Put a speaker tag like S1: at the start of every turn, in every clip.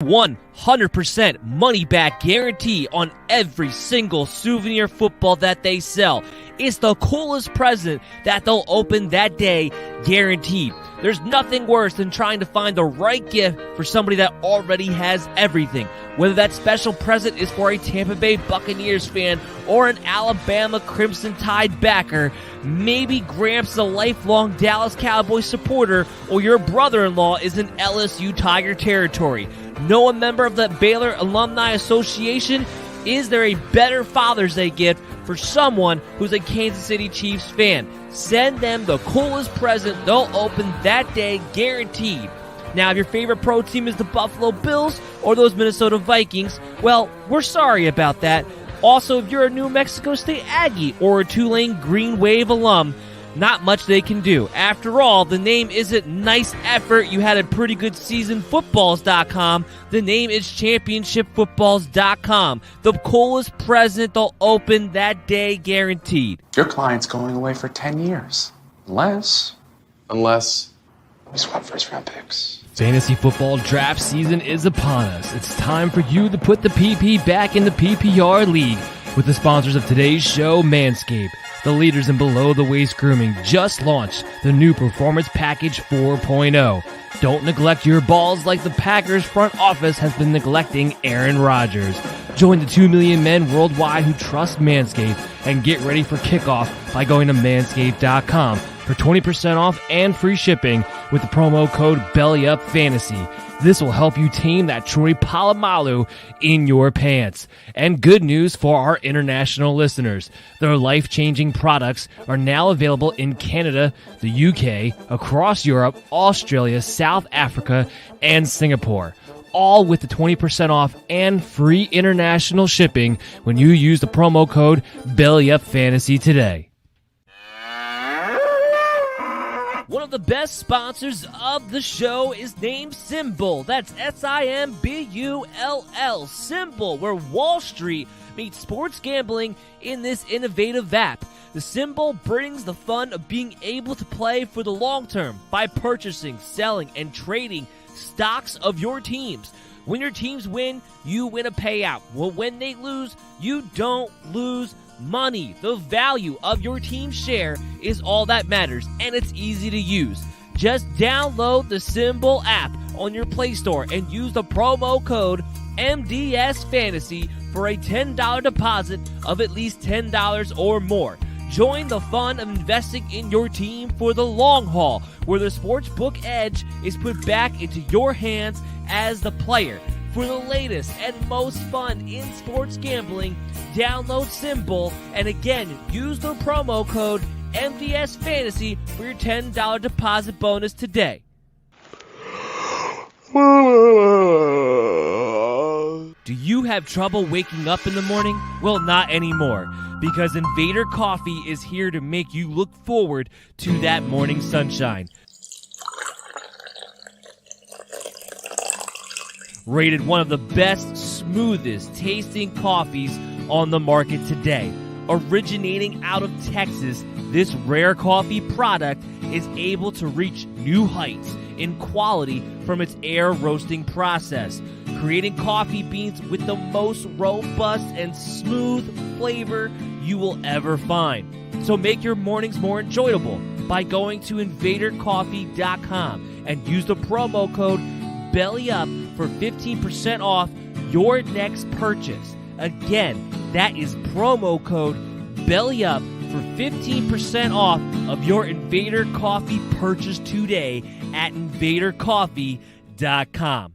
S1: 100% money back guarantee on every single souvenir football that they sell. It's the coolest present that they'll open that day, guaranteed. There's nothing worse than trying to find the right gift for somebody that already has everything. Whether that special present is for a Tampa Bay Buccaneers fan or an Alabama Crimson Tide backer, maybe Gramps is a lifelong Dallas Cowboys supporter, or your brother-in-law is in LSU Tiger territory. Know a member of the Baylor Alumni Association? Is there a better Father's Day gift for someone who's a Kansas City Chiefs fan? Send them the coolest present they'll open that day, guaranteed. Now, if your favorite pro team is the Buffalo Bills or those Minnesota Vikings, well, we're sorry about that. Also, if you're a New Mexico State Aggie or a Tulane Green Wave alum, not much they can do. After all, the name isn't nice effort, you had a pretty good season footballs.com. The name is championshipfootballs.com. The coolest present they'll open that day, guaranteed.
S2: Your client's going away for 10 years. Unless we swap first-round picks.
S3: Fantasy football draft season is upon us. It's time for you to put the PP back in the PPR league with the sponsors of today's show, Manscaped. The leaders in below-the-waist grooming just launched the new Performance Package 4.0. Don't neglect your balls like the Packers front office has been neglecting Aaron Rodgers. Join the 2 million men worldwide who trust Manscaped and get ready for kickoff by going to manscaped.com for 20% off and free shipping with the promo code BELLYUPFANTASY. This will help you tame that Troy Polamalu in your pants. And good news for our international listeners. Their life-changing products are now available in Canada, the UK, across Europe, Australia, South Africa, and Singapore. All with the 20% off and free international shipping when you use the promo code BELLYUPFANTASY today.
S1: One of the best sponsors of the show is named Symbol. That's SIMBULL. Symbol, where Wall Street meets sports gambling in this innovative app. The Symbol brings the fun of being able to play for the long term by purchasing, selling, and trading stocks of your teams. When your teams win, you win a payout. Well, when they lose, you don't lose money. The value of your team's share is all that matters, and it's easy to use. Just download the Symbol app on your Play Store and use the promo code MDSFantasy for a $10 deposit of at least $10 or more. Join the fun of investing in your team for the long haul, where the sportsbook edge is put back into your hands as the player. For the latest and most fun in sports gambling, download Symbol, and again, use the promo code MDSFantasy for your $10 deposit bonus today. Do you have trouble waking up in the morning? Well, not anymore, because Invader Coffee is here to make you look forward to that morning sunshine. Rated one of the best, smoothest tasting coffees on the market today. Originating out of Texas, this rare coffee product is able to reach new heights in quality from its air roasting process, creating coffee beans with the most robust and smooth flavor you will ever find. So make your mornings more enjoyable by going to invadercoffee.com and use the promo code BELLYUP for 15% off your next purchase. Again, that is promo code BELLYUP for 15% off of your Invader Coffee purchase today at invadercoffee.com.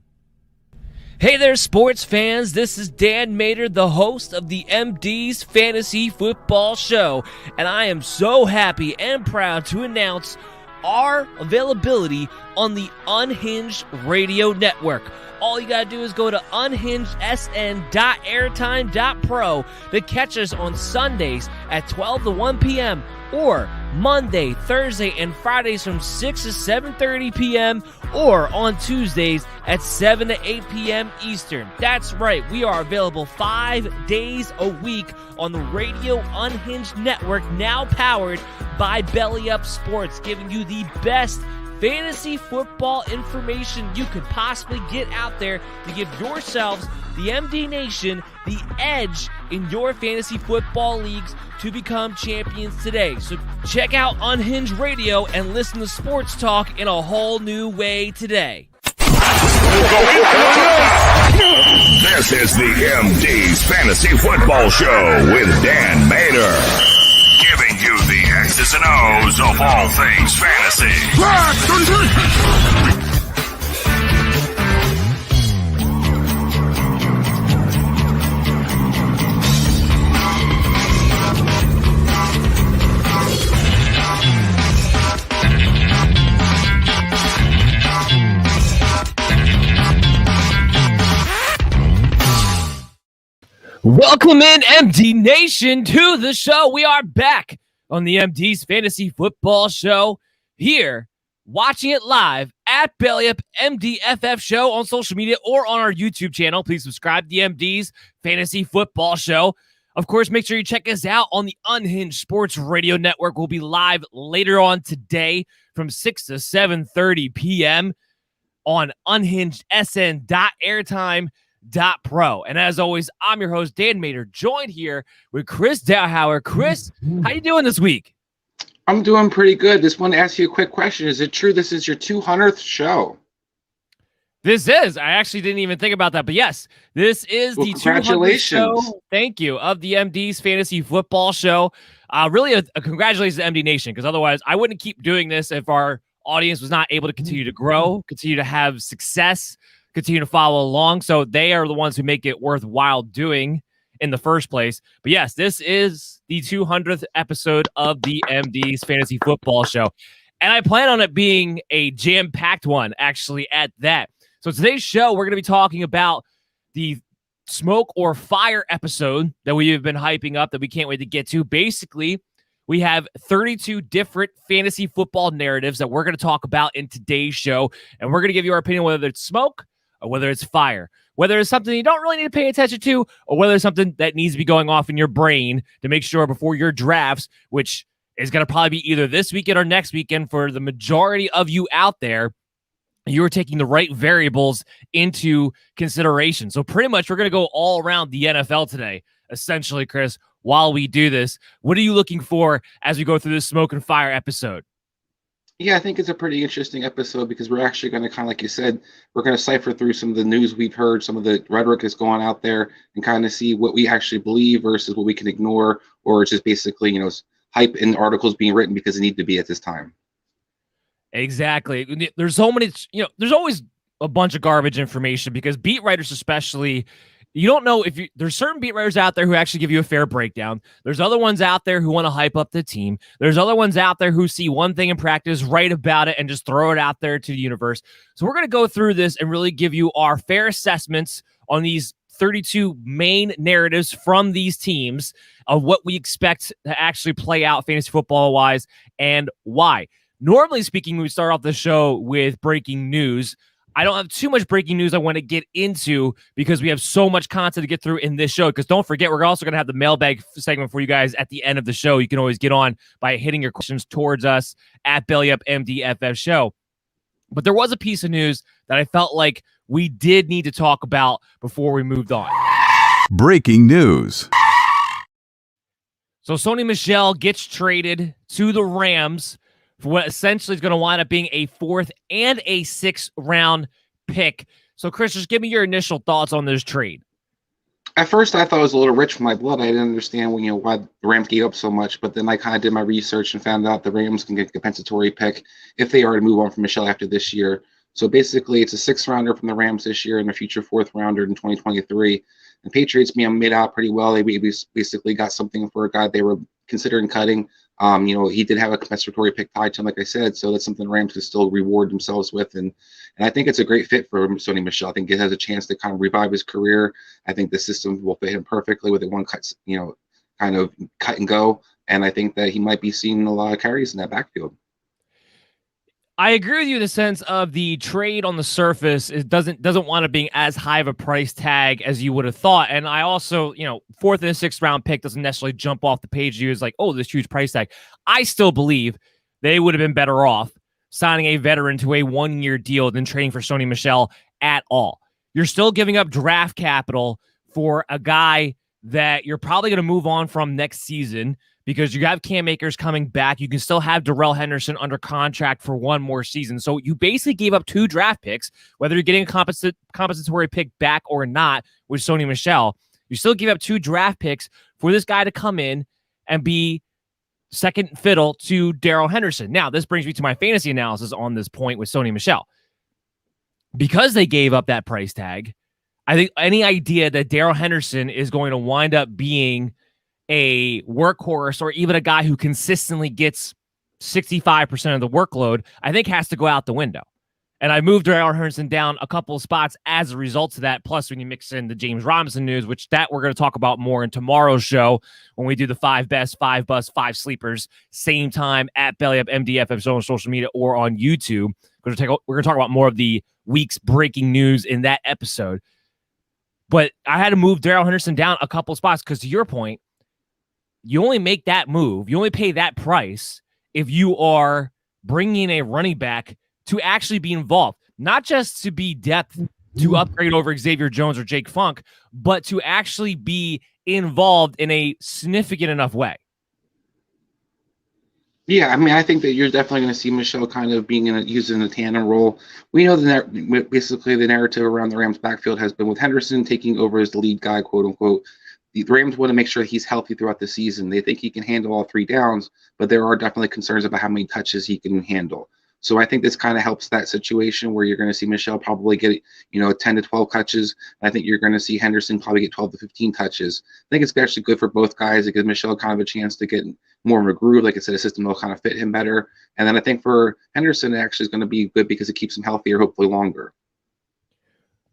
S1: Hey there, sports fans. This is Dan Mader, the host of the MD's Fantasy Football Show, and I am so happy and proud to announce our availability on the Unhinged Radio Network. All you gotta do is go to unhingedsn.airtime.pro to catch us on Sundays at 12 to 1 p.m. or Monday, Thursday, and Fridays from 6 to 7:30 p.m. or on Tuesdays at 7 to 8 p.m. Eastern. That's right, we are available 5 days a week on the Radio Unhinged Network, now powered by Belly Up Sports, giving you the best fantasy football information you could possibly get out there to give yourselves, the MD Nation, the edge in your fantasy football leagues to become champions today. So check out Unhinged Radio and listen to sports talk in a whole new way today.
S4: This is the MD's Fantasy Football Show with Dan Mader. Giving you the X's and O's of all things fantasy.
S1: Welcome in, MD Nation, to the show. We are back on the MD's Fantasy Football Show here, watching it live at BellyUp MDFF Show on social media or on our YouTube channel. Please subscribe to the MD's Fantasy Football Show. Of course, make sure you check us out on the Unhinged Sports Radio Network. We'll be live later on today from 6 to 7:30 p.m. on unhingedsn.airtime.pro. And as always, I'm your host, Dan Mader, joined here with Chris Dowhower. Chris, how you doing this week?
S5: I'm doing pretty good. Just want to ask you a quick question. Is it true this is your 200th show?
S1: This is. I actually didn't even think about that, but yes, this is the 200th show. Thank you, of the MD's Fantasy Football Show. Really a congratulations to MD Nation, because otherwise I wouldn't keep doing this if our audience was not able to continue to grow, continue to have success, continue to follow along. So they are the ones who make it worthwhile doing in the first place. But yes, this is the 200th episode of the MD's Fantasy Football Show. And I plan on it being a jam-packed one, actually, at that. So today's show, we're going to be talking about the smoke or fire episode that we have been hyping up that we can't wait to get to. Basically, we have 32 different fantasy football narratives that we're going to talk about in today's show. And we're going to give you our opinion whether it's smoke or whether it's fire, whether it's something you don't really need to pay attention to, or whether it's something that needs to be going off in your brain to make sure before your drafts, which is going to probably be either this weekend or next weekend for the majority of you out there, you are taking the right variables into consideration. So pretty much we're going to go all around the NFL today, essentially, Chris, while we do this. What are you looking for as we go through this smoke and fire episode?
S5: Yeah, I think it's a pretty interesting episode because we're actually going to kind of, like you said, we're going to cipher through some of the news we've heard, some of the rhetoric that's going out there, and kind of see what we actually believe versus what we can ignore, or it's just basically, hype in articles being written because they need to be at this time.
S1: Exactly. There's so many, there's always a bunch of garbage information because beat writers especially, you don't know if there's certain beat writers out there who actually give you a fair breakdown. There's other ones out there who want to hype up the team. There's other ones out there who see one thing in practice, write about it, and just throw it out there to the universe. So we're going to go through this and really give you our fair assessments on these 32 main narratives from these teams of what we expect to actually play out fantasy football-wise and why. Normally speaking, we start off the show with breaking news. I don't have too much breaking news I want to get into because we have so much content to get through in this show. Because don't forget, we're also going to have the mailbag segment for you guys at the end of the show. You can always get on by hitting your questions towards us at BellyUp MDFF Show. But there was a piece of news that I felt like we did need to talk about before we moved on.
S6: Breaking news.
S1: So Sony Michelle gets traded to the Rams for what essentially is going to wind up being a 4th and a 6th round pick. So, Chris, just give me your initial thoughts on this trade.
S5: At first, I thought it was a little rich for my blood. I didn't understand why the Rams gave up so much, but then I kind of did my research and found out the Rams can get a compensatory pick if they are to move on from Michelle after this year. So basically, it's a 6th rounder from the Rams this year and a future 4th rounder in 2023. The Patriots made out pretty well. They basically got something for a guy they were considering cutting. He did have a compensatory pick tied to him, like I said, so that's something Rams could still reward themselves with. And I think it's a great fit for Sony Michelle. I think it has a chance to kind of revive his career. I think the system will fit him perfectly with it one cut, kind of cut and go. And I think that he might be seeing a lot of carries in that backfield.
S1: I agree with you in the sense of the trade on the surface. It doesn't want to be as high of a price tag as you would have thought. And I also, 4th and 6th round pick doesn't necessarily jump off the page to you as like, oh, this huge price tag. I still believe they would have been better off signing a veteran to a 1-year deal than trading for Sony Michelle at all. You're still giving up draft capital for a guy that you're probably going to move on from next season because you have Cam Akers coming back. You can still have Darrell Henderson under contract for one more season. So you basically gave up 2 draft picks, whether you're getting a compensatory pick back or not with Sony Michelle. You still give up 2 draft picks for this guy to come in and be second fiddle to Darrell Henderson. Now, this brings me to my fantasy analysis on this point with Sony Michelle. Because they gave up that price tag, I think any idea that Darrell Henderson is going to wind up being a workhorse or even a guy who consistently gets 65% of the workload, I think has to go out the window. And I moved Darrell Henderson down a couple of spots as a result of that. Plus, when you mix in the James Robinson news, which that we're going to talk about more in tomorrow's show when we do the 5 best, 5 bust, 5 sleepers, same time at Belly Up MDF on social media or on YouTube. We're going to talk about more of the week's breaking news in that episode. But I had to move Darrell Henderson down a couple spots because, to your point, you only make that move, you only pay that price if you are bringing a running back to actually be involved, not just to be depth to upgrade over Xavier Jones or Jake Funk, but to actually be involved in a significant enough way.
S5: Yeah, I mean, I think that you're definitely going to see Michelle kind of being using a tandem role. We know basically the narrative around the Rams' backfield has been with Henderson taking over as the lead guy, quote unquote. The Rams want to make sure he's healthy throughout the season. They think he can handle all 3 downs, but there are definitely concerns about how many touches he can handle. So I think this kind of helps that situation where you're going to see Michelle probably get, 10 to 12 touches. I think you're going to see Henderson probably get 12 to 15 touches. I think it's actually good for both guys. It gives Michelle kind of a chance to get more of a groove. Like I said, a system will kind of fit him better. And then I think for Henderson, it actually is going to be good because it keeps him healthier, hopefully longer.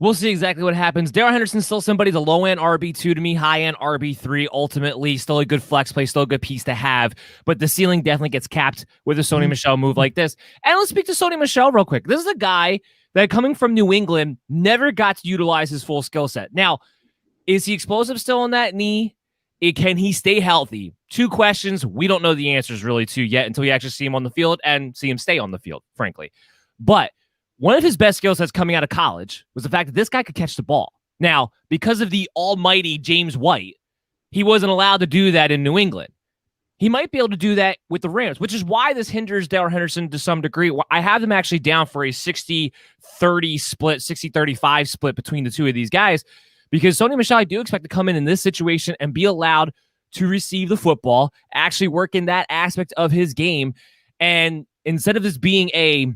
S1: We'll see exactly what happens. Darrell Henderson's still somebody, the low-end RB2 to me, high-end RB3, ultimately. Still a good flex play, still a good piece to have. But the ceiling definitely gets capped with a Sony Michelle move like this. And let's speak to Sony Michelle real quick. This is a guy that, coming from New England, never got to utilize his full skill set. Now, is he explosive still on that knee? Can he stay healthy? 2 questions we don't know the answers really to yet until you actually see him on the field and see him stay on the field, frankly. But one of his best skill sets coming out of college was the fact that this guy could catch the ball. Now, because of the almighty James White, he wasn't allowed to do that in New England. He might be able to do that with the Rams, which is why this hinders Darrell Henderson to some degree. I have them actually down for a 60-30 split, 60-35 split between the two of these guys, because Sony Michelle, I do expect to come in this situation and be allowed to receive the football, actually work in that aspect of his game. And instead of this being a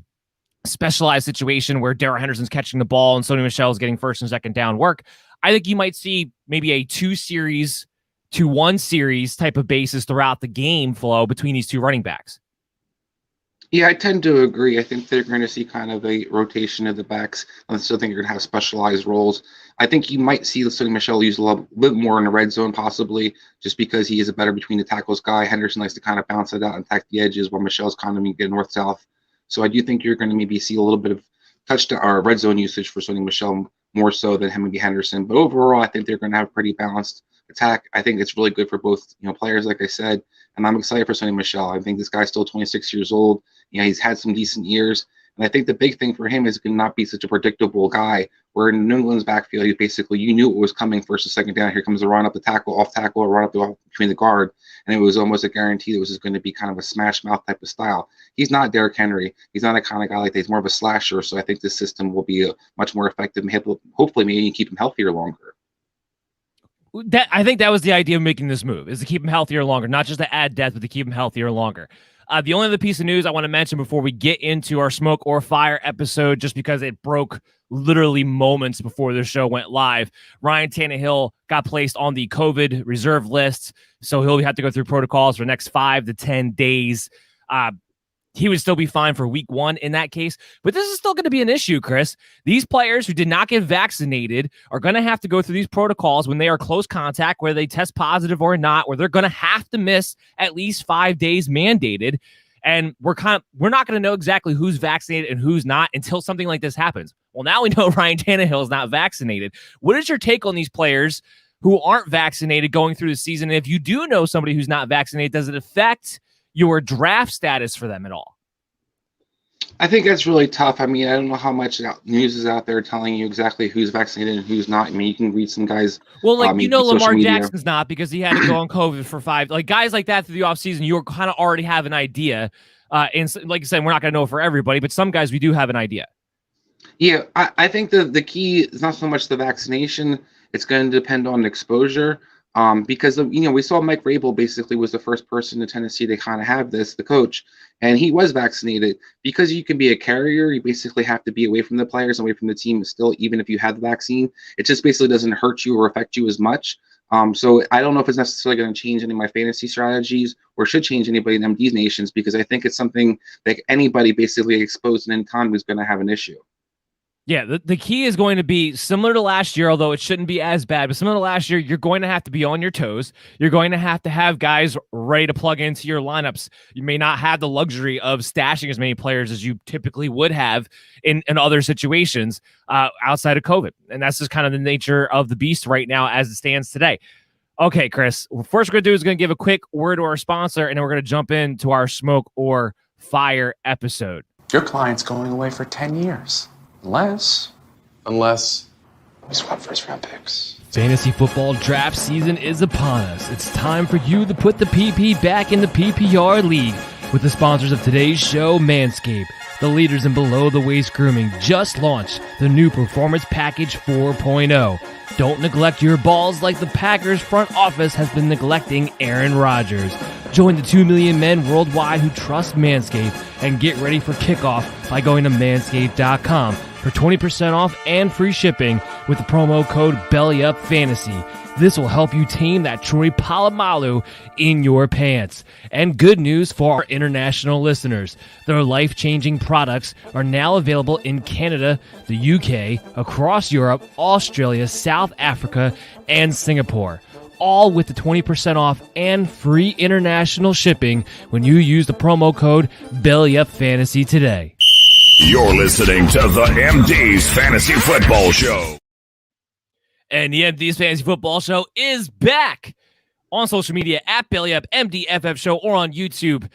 S1: specialized situation where Darrell Henderson's catching the ball and Sony Michelle is getting first and second down work, I think you might see maybe a 2 series to 1 series type of basis throughout the game flow between these 2 running backs.
S5: Yeah, I tend to agree. I think they're going to see kind of a rotation of the backs. I still think you're going to have specialized roles. I think you might see Sony Michelle use a little bit more in the red zone, possibly, just because he is a better between the tackles guy. Henderson likes to kind of bounce it out and attack the edges while Michelle's kind of get north-south. So I do think you're going to maybe see a little bit of touchdown or red zone usage for Sony Michelle more so than him and Henderson. But overall, I think they're going to have a pretty balanced attack. I think it's really good for both players, like I said, and I'm excited for Sony Michelle. I think this guy's still 26 years old. He's had some decent years. And I think the big thing for him is going to not be such a predictable guy, where in New England's backfield, he basically, you knew it was coming first and second down. Here comes the run up the tackle, off tackle, or run up between the guard. And it was almost a guarantee that it was just going to be kind of a smash mouth type of style. He's not Derrick Henry. He's not a kind of guy like that. He's more of a slasher. So I think this system will be much more effective and hopefully maybe keep him healthier longer.
S1: I think that was the idea of making this move, is to keep him healthier longer, not just to add depth, but to keep him healthier longer. The only other piece of news I want to mention before we get into our Smoke or Fire episode, just because it broke literally moments before the show went live, Ryan Tannehill got placed on the COVID reserve list, so he'll have to go through protocols for the next 5 to 10 days. He would still be fine for week 1 in that case. But this is still going to be an issue, Chris. These players who did not get vaccinated are going to have to go through these protocols when they are close contact, whether they test positive or not, where they're going to have to miss at least 5 days mandated. And we're not going to know exactly who's vaccinated and who's not until something like this happens. Well, now we know Ryan Tannehill is not vaccinated. What is your take on these players who aren't vaccinated going through the season? And if you do know somebody who's not vaccinated, does it affect your draft status for them at all?
S5: I think that's really tough. I mean, I don't know how much news is out there telling you exactly who's vaccinated and who's not. I mean, you can read some guys.
S1: Well, like,
S5: social
S1: Lamar
S5: media.
S1: Jackson's not because he had to go on COVID for 5. Like, guys like that through the offseason, you kind of already have an idea. And like you said, we're not going to know for everybody, but some guys we do have an idea.
S5: Yeah, I think the key is not so much the vaccination. It's going to depend on exposure. Because we saw Mike Vrabel basically was the first person in Tennessee to kind of have this, the coach, and he was vaccinated. Because you can be a carrier, you basically have to be away from the players, away from the team still, even if you have the vaccine. It just basically doesn't hurt you or affect you as much. So I don't know if it's necessarily going to change any of my fantasy strategies or should change anybody in MD's nations, because I think it's something that anybody basically exposed in any time is going to have an issue.
S1: Yeah, the key is going to be similar to last year, although it shouldn't be as bad. But similar to last year, you're going to have to be on your toes. You're going to have guys ready to plug into your lineups. You may not have the luxury of stashing as many players as you typically would have in other situations outside of COVID. And that's just kind of the nature of the beast right now as it stands today. Okay, Chris, first we're going to do is going to give a quick word to our sponsor, and then we're going to jump into our smoke or fire episode.
S2: Your client's going away for 10 years. Unless we swap first-round picks.
S3: Fantasy football draft season is upon us. It's time for you to put the PP back in the PPR league with the sponsors of today's show, Manscaped. The leaders in below-the-waist grooming just launched the new Performance Package 4.0. Don't neglect your balls like the Packers front office has been neglecting Aaron Rodgers. Join the 2 million men worldwide who trust Manscaped and get ready for kickoff by going to manscaped.com for 20% off and free shipping with the promo code BELLYUPFANTASY. This will help you tame that Troy Polamalu in your pants. And good news for our international listeners. Their life-changing products are now available in Canada, the UK, across Europe, Australia, South Africa, and Singapore. All with the 20% off and free international shipping when you use the promo code BELLYUPFANTASY today.
S4: You're listening to the MD's Fantasy Football Show.
S1: And the MD's Fantasy Football Show is back on social media at BellyUp MDFF Show or on YouTube.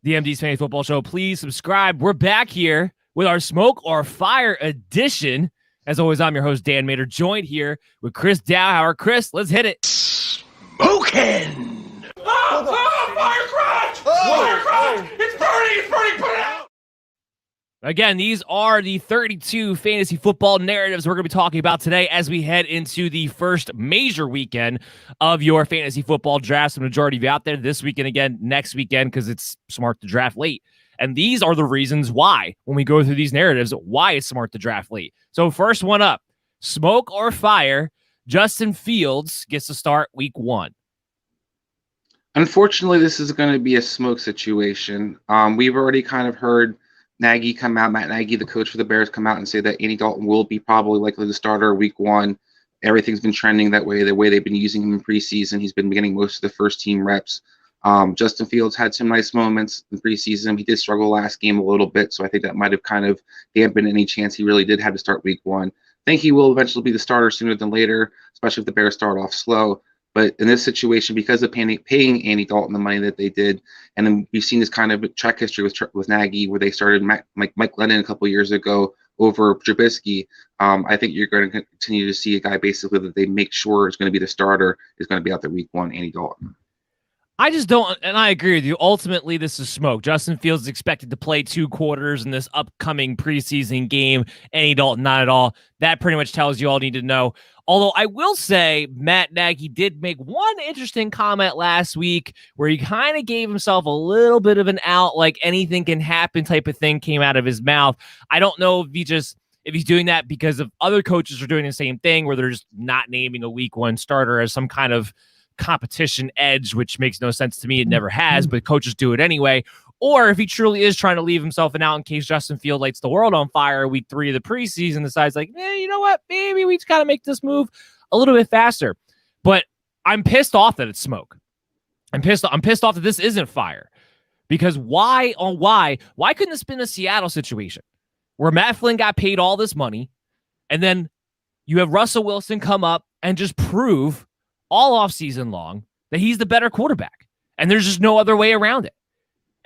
S1: The MD's Fantasy Football Show. Please subscribe. We're back here with our Smoke or Fire edition. As always, I'm your host, Dan Mader, joined here with Chris Dowhower. Chris, let's hit it.
S4: Smoking!
S7: Fire crotch! Fire crotch! It's burning! Put it out!
S1: Again, these are the 32 fantasy football narratives we're going to be talking about today as we head into the first major weekend of your fantasy football drafts. The majority of you out there this weekend, again, next weekend, because it's smart to draft late. And these are the reasons why, when we go through these narratives, why it's smart to draft late. So first one up, smoke or fire, Justin Fields gets to start week 1.
S5: Unfortunately, this is going to be a smoke situation. We've already kind of heard Matt Nagy, the coach for the Bears, come out and say that Andy Dalton will be probably likely the starter week 1. Everything's been trending that way, the way they've been using him in preseason. He's been getting most of the first team reps. Justin Fields had some nice moments in preseason. He did struggle last game a little bit, so I think that might have kind of dampened any chance he really did have to start week 1. I think he will eventually be the starter sooner than later, especially if the Bears start off slow. But in this situation, because of paying Andy Dalton the money that they did, and then we've seen this kind of track history with Nagy, where they started Mike Lennon a couple of years ago over Trubisky. I think you're going to continue to see a guy basically that they make sure is going to be the starter is going to be out there week 1, Andy Dalton.
S1: I just don't, and I agree with you. Ultimately, this is smoke. Justin Fields is expected to play 2 quarters in this upcoming preseason game. Andy Dalton, not at all. That pretty much tells you all you need to know. Although I will say Matt Nagy did make one interesting comment last week where he kind of gave himself a little bit of an out, like anything can happen type of thing came out of his mouth. I don't know if he's doing that because of other coaches are doing the same thing where they're just not naming a week 1 starter as some kind of competition edge, which makes no sense to me. It never has, but coaches do it anyway. Or if he truly is trying to leave himself an out in case Justin Fields lights the world on fire week 3 of the preseason, decides like, you know what? Maybe we just got to make this move a little bit faster. But I'm pissed off that it's smoke. I'm pissed off that this isn't fire. Because why couldn't this been a Seattle situation where Matt Flynn got paid all this money and then you have Russell Wilson come up and just prove all offseason long that he's the better quarterback. And there's just no other way around it.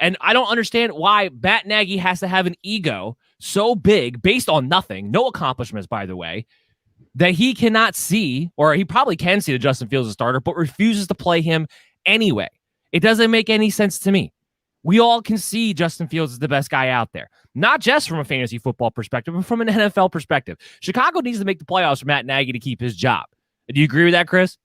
S1: And I don't understand why Matt Nagy has to have an ego so big based on nothing, no accomplishments, by the way, that he cannot see, or he probably can see that Justin Fields is a starter, but refuses to play him anyway. It doesn't make any sense to me. We all can see Justin Fields is the best guy out there, not just from a fantasy football perspective, but from an NFL perspective. Chicago needs to make the playoffs for Matt Nagy to keep his job. Do you agree with that, Chris?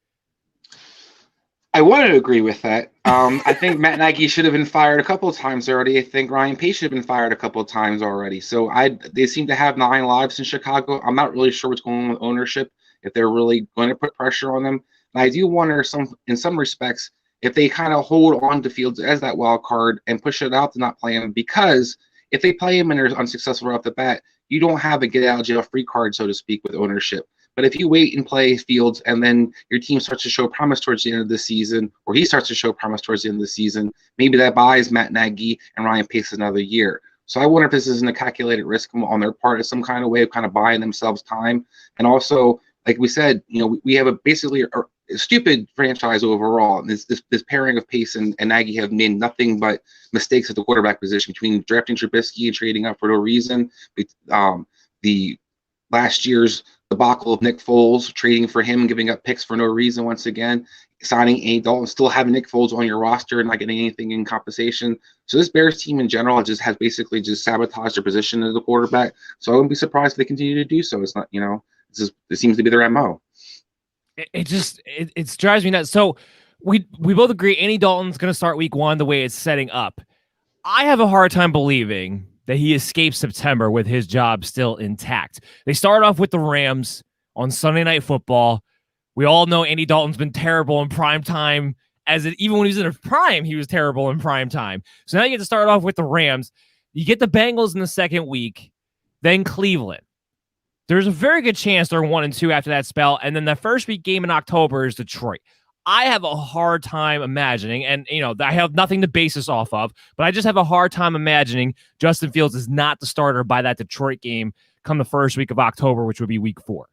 S5: I want to agree with that. I think Matt Nagy should have been fired a couple of times already. I think Ryan Pace should have been fired a couple of times already. So they seem to have 9 lives in Chicago. I'm not really sure what's going on with ownership, if they're really going to put pressure on them. And I do wonder, in some respects, if they kind of hold on to Fields as that wild card and push it out to not play him, because if they play him and they're unsuccessful right off the bat, you don't have a get out of jail free card, so to speak, with ownership. But if you wait and play Fields and then your team starts to show promise towards the end of the season, or he starts to show promise towards the end of the season, maybe that buys Matt Nagy and Ryan Pace another year. So I wonder if this isn't a calculated risk on their part, as some kind of way of kind of buying themselves time. And also, like we said, we have basically a stupid franchise overall. And this pairing of Pace and Nagy have made nothing but mistakes at the quarterback position, between drafting Trubisky and trading up for no reason. The last year's debacle of Nick Foles, trading for him, giving up picks for no reason once again, signing Andy Dalton, still having Nick Foles on your roster and not getting anything in compensation. So this Bears team in general has basically just sabotaged their position as a quarterback. So I wouldn't be surprised if they continue to do so. It's not, it seems to be their MO.
S1: It drives me nuts. So we both agree Andy Dalton's going to start week 1 the way it's setting up. I have a hard time believing that he escapes September with his job still intact. They start off with the Rams on Sunday Night Football. We all know Andy Dalton's been terrible in prime time. Even when he was in his prime, he was terrible in prime time. So now you get to start off with the Rams. You get the Bengals in the second week, then Cleveland. There's a very good chance they're 1-2 after that spell. And then the first week game in October is Detroit. I have a hard time imagining, and I have nothing to base this off of, but I just have a hard time imagining Justin Fields is not the starter by that Detroit game come the first week of October, which would be week 4.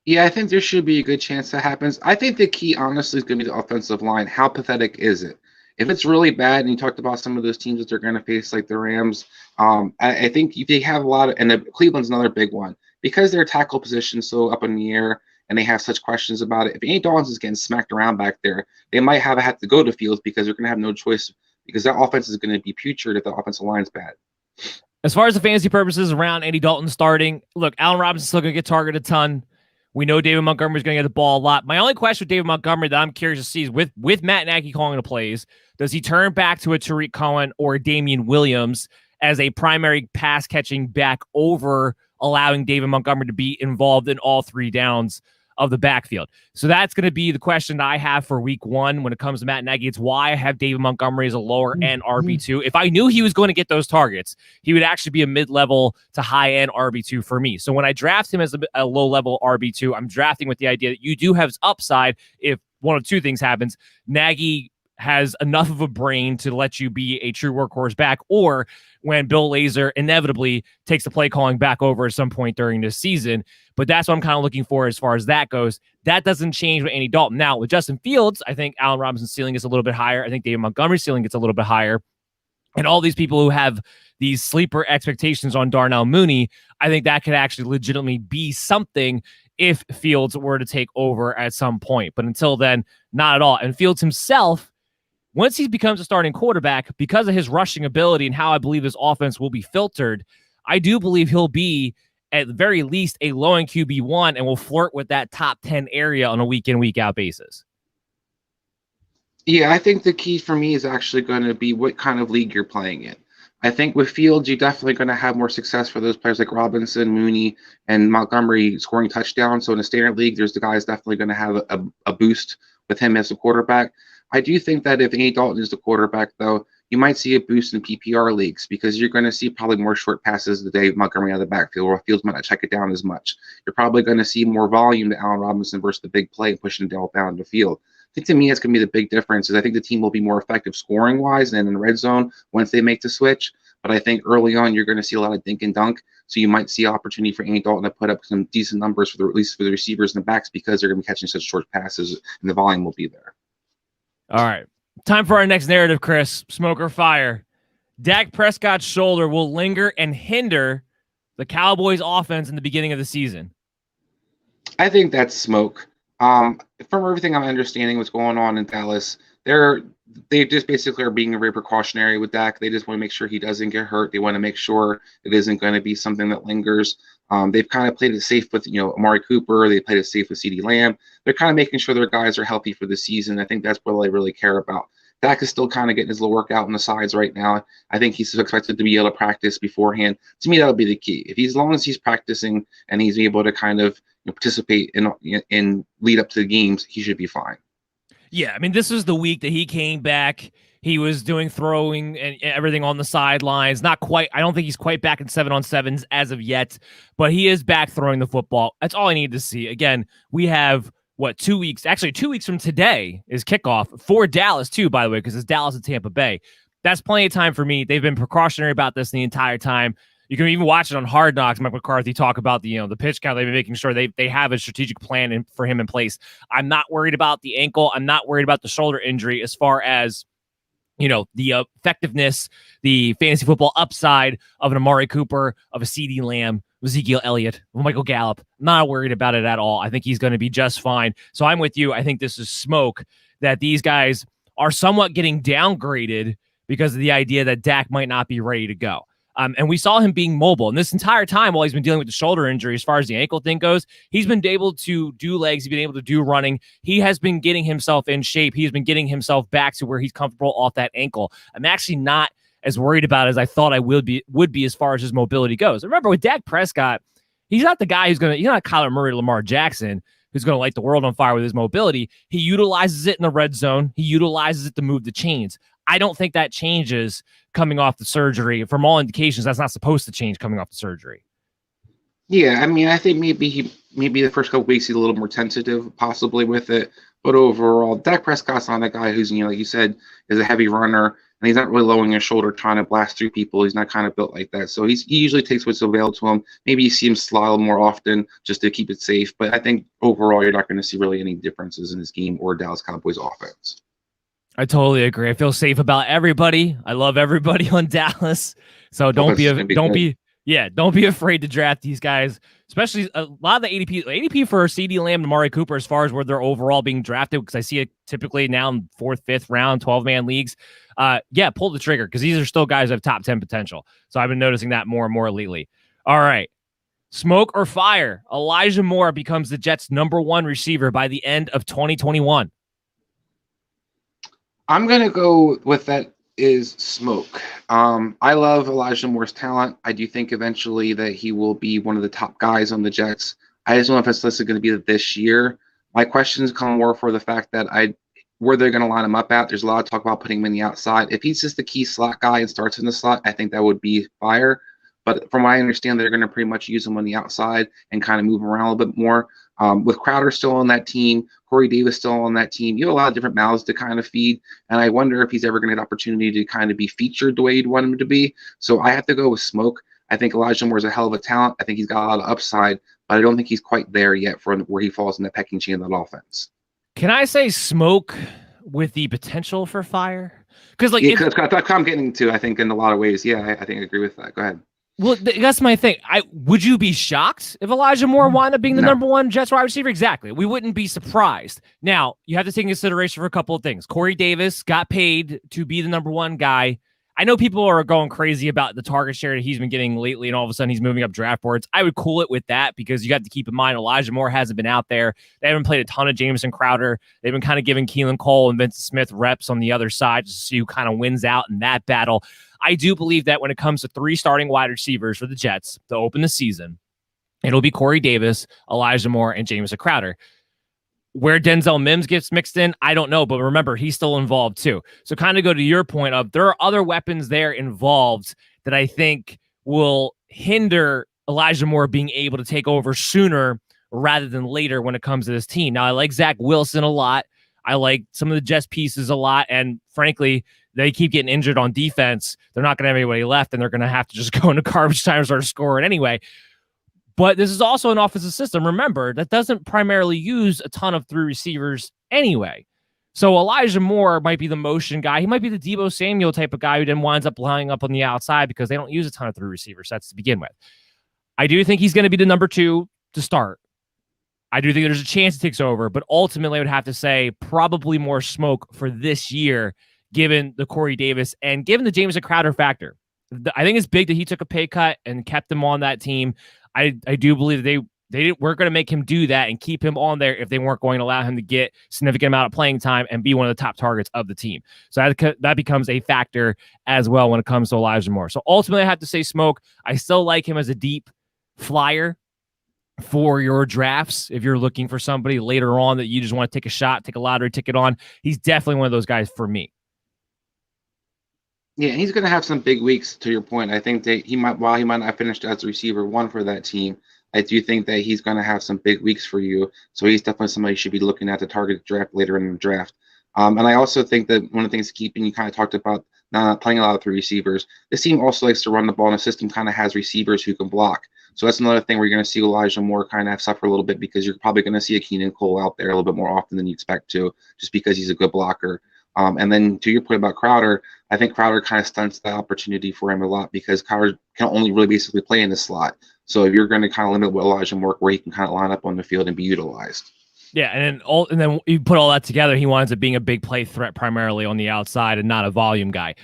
S5: Yeah, I think there should be a good chance that happens. I think the key, honestly, is going to be the offensive line. How pathetic is it? If it's really bad, and you talked about some of those teams that they're going to face, like the Rams, I think they have a lot of, and Cleveland's another big one, because their tackle position is so up in the air and they have such questions about it. If Andy Dalton is getting smacked around back there, they might have to go to Fields, because they're going to have no choice, because that offense is going to be putrid if the offensive line's bad.
S1: As far as the fantasy purposes around Andy Dalton starting, look, Allen Robinson's still going to get targeted a ton. We know David Montgomery's going to get the ball a lot. My only question with David Montgomery that I'm curious to see is with Matt Nagy calling the plays, does he turn back to a Tariq Cohen or Damian Williams as a primary pass-catching back over allowing David Montgomery to be involved in all 3 downs of the backfield? So that's going to be the question that I have for week 1 when it comes to Matt Nagy. It's why I have David Montgomery as a lower end RB2. If I knew he was going to get those targets, he would actually be a mid-level to high-end RB2 for me. So when I draft him as a low-level RB2, I'm drafting with the idea that you do have his upside if one of 2 things happens. Nagy has enough of a brain to let you be a true workhorse back, or when Bill Lazor inevitably takes the play calling back over at some point during this season. But that's what I'm kind of looking for as far as that goes. That doesn't change with Andy Dalton. Now, with Justin Fields, I think Allen Robinson's ceiling is a little bit higher. I think David Montgomery's ceiling gets a little bit higher. And all these people who have these sleeper expectations on Darnell Mooney, I think that could actually legitimately be something if Fields were to take over at some point. But until then, not at all. And Fields himself, once he becomes a starting quarterback, because of his rushing ability and how I believe his offense will be filtered, I do believe he'll be, at the very least, a low-end QB1 and will flirt with that top 10 area on a week-in, week-out basis.
S5: Yeah, I think the key for me is actually going to be what kind of league you're playing in. I think with Fields, you're definitely going to have more success for those players like Robinson, Mooney, and Montgomery scoring touchdowns. So in a standard league, there's the guys definitely going to have a boost with him as a quarterback. I do think that if Andy Dalton is the quarterback, though, you might see a boost in PPR leagues, because you're going to see probably more short passes to Dave Montgomery out of the backfield, where Fields might not check it down as much. You're probably going to see more volume to Allen Robinson versus the big play and pushing it down the field. I think to me that's going to be the big difference. Is I think the team will be more effective scoring-wise and in the red zone once they make the switch. But I think early on you're going to see a lot of dink and dunk, so you might see opportunity for Andy Dalton to put up some decent numbers at least for the receivers and the backs, because they're going to be catching such short passes and the volume will be there.
S1: All right.
S3: Time for our next narrative, Chris. Smoke or fire. Dak Prescott's shoulder will linger and hinder the Cowboys' offense in the beginning of the season.
S5: I think that's smoke. From everything I'm understanding what's going on in Dallas, they just basically are being very precautionary with Dak. They just want to make sure he doesn't get hurt. They want to make sure it isn't going to be something that lingers. They've kind of played it safe with, Amari Cooper. They played it safe with CeeDee Lamb. They're kind of making sure their guys are healthy for the season. I think that's what they really care about. Dak is still kind of getting his little workout on the sides right now. I think he's expected to be able to practice beforehand. To me, that'll be the key. If as long as he's practicing and he's able to kind of participate in lead up to the games, he should be fine.
S3: Yeah, I mean, this is the week that he came back. He was doing throwing and everything on the sidelines. Not quite. I don't think he's quite back in 7-on-7s as of yet, but he is back throwing the football. That's all I need to see. Again, we have 2 weeks? Actually, 2 weeks from today is kickoff for Dallas too, by the way, because it's Dallas and Tampa Bay. That's plenty of time for me. They've been precautionary about this the entire time. You can even watch it on Hard Knocks. Mike McCarthy talk about the pitch count. They've been making sure they have a strategic plan for him in place. I'm not worried about the ankle. I'm not worried about the shoulder injury as far as the effectiveness, the fantasy football upside of an Amari Cooper, of a CeeDee Lamb, Ezekiel Elliott, Michael Gallup. I'm not worried about it at all. I think he's going to be just fine. So I'm with you. I think this is smoke that these guys are somewhat getting downgraded because of the idea that Dak might not be ready to go. And we saw him being mobile. And this entire time while he's been dealing with the shoulder injury, as far as the ankle thing goes, he's been able to do legs. He's been able to do running. He has been getting himself in shape. He's been getting himself back to where he's comfortable off that ankle. I'm actually not as worried about it as I thought I would be as far as his mobility goes. Remember, with Dak Prescott, he's not the guy he's not Kyler Murray, Lamar Jackson, who's going to light the world on fire with his mobility. He utilizes it in the red zone. He utilizes it to move the chains. I don't think that changes coming off the surgery. From all indications, that's not supposed to change coming off the surgery.
S5: Yeah, I mean, I think maybe the first couple weeks he's a little more tentative, possibly with it. But overall, Dak Prescott's not a guy who's, like you said, is a heavy runner, and he's not really lowering his shoulder trying to blast through people. He's not kind of built like that. So he usually takes what's available to him. Maybe you see him slide more often just to keep it safe. But I think overall, you're not going to see really any differences in his game or Dallas Cowboys offense.
S3: I totally agree. I feel safe about everybody. I love everybody on Dallas. So don't be afraid to draft these guys, especially a lot of the ADP for CeeDee Lamb and Amari Cooper as far as where they're overall being drafted, because I see it typically now in 4th, 5th round, 12-man leagues. Pull the trigger, because these are still guys that have top 10 potential. So I've been noticing that more and more lately. All right. Smoke or fire? Elijah Moore becomes the Jets' #1 receiver by the end of 2021.
S5: I'm going to go with that is smoke. I love Elijah Moore's talent. I do think eventually that he will be one of the top guys on the Jets. I just don't know if it's listed going to be this year. My questions come more for the fact that where they're going to line him up at. There's a lot of talk about putting him in the outside. If he's just the key slot guy and starts in the slot, I think that would be fire. But from what I understand, they're going to pretty much use him on the outside and kind of move him around a little bit more. With Crowder still on that team, Corey Davis still on that team, you have a lot of different mouths to kind of feed. And I wonder if he's ever going to get an opportunity to kind of be featured the way you'd want him to be. So I have to go with smoke. I think Elijah Moore is a hell of a talent. I think he's got a lot of upside, but I don't think he's quite there yet for where he falls in the pecking chain of that offense.
S3: Can I say smoke with the potential for fire? Because
S5: that's what I'm getting to, I think, in a lot of ways. Yeah, I think I agree with that. Go ahead.
S3: Well, that's my thing. Would you be shocked if Elijah Moore wound up being the #1 Jets wide receiver? Exactly. We wouldn't be surprised. Now, you have to take into consideration for a couple of things. Corey Davis got paid to be the #1 guy. I know people are going crazy about the target share that he's been getting lately, and all of a sudden he's moving up draft boards. I would cool it with that, because you got to keep in mind Elijah Moore hasn't been out there. They haven't played a ton of Jamison Crowder. They've been kind of giving Keelan Cole and Vincent Smith reps on the other side to see who kind of wins out in that battle. I do believe that when it comes to 3 starting wide receivers for the Jets to open the season, it'll be Corey Davis, Elijah Moore, and Jamison Crowder. Where Denzel Mims gets mixed in, I don't know, but remember, he's still involved too. So kind of go to your point of there are other weapons there involved that I think will hinder Elijah Moore being able to take over sooner rather than later when it comes to this team. Now, I like Zach Wilson a lot. I like some of the Jets pieces a lot, and frankly, they keep getting injured on defense. They're not going to have anybody left, and they're going to have to just go into garbage time and start scoring anyway. But this is also an offensive system, remember, that doesn't primarily use a ton of 3 receivers anyway. So Elijah Moore might be the motion guy. He might be the Deebo Samuel type of guy who then winds up lining up on the outside because they don't use a ton of 3 receiver sets to begin with. I do think he's going to be the number 2 to start. I do think there's a chance he takes over, but ultimately I would have to say probably more smoke for this year, given the Corey Davis and given the Jameson Crowder factor. I think it's big that he took a pay cut and kept him on that team. I do believe that they weren't going to make him do that and keep him on there if they weren't going to allow him to get significant amount of playing time and be one of the top targets of the team. So that becomes a factor as well when it comes to Elijah Moore. So ultimately I have to say smoke. I still like him as a deep flyer for your drafts. If you're looking for somebody later on that you just want to take a shot, take a lottery ticket on, he's definitely one of those guys for me.
S5: Yeah, he's going to have some big weeks, to your point. I think that while he might not have finished as a receiver 1 for that team, I do think that he's going to have some big weeks for you. So he's definitely somebody you should be looking at to target draft later in the draft. And I also think that one of the things keeping, you kind of talked about not playing a lot of 3 receivers. This team also likes to run the ball, and the system kind of has receivers who can block. So that's another thing where you're going to see Elijah Moore kind of suffer a little bit because you're probably going to see a Keenan Cole out there a little bit more often than you expect to, just because he's a good blocker. And then to your point about Crowder, I think Crowder kind of stunts the opportunity for him a lot because Crowder can only really basically play in the slot. So if you're going to kind of limit what Elijah Moore, where he can kind of line up on the field and be utilized.
S3: Yeah, and then you put all that together, he winds up being a big play threat primarily on the outside and not a volume guy.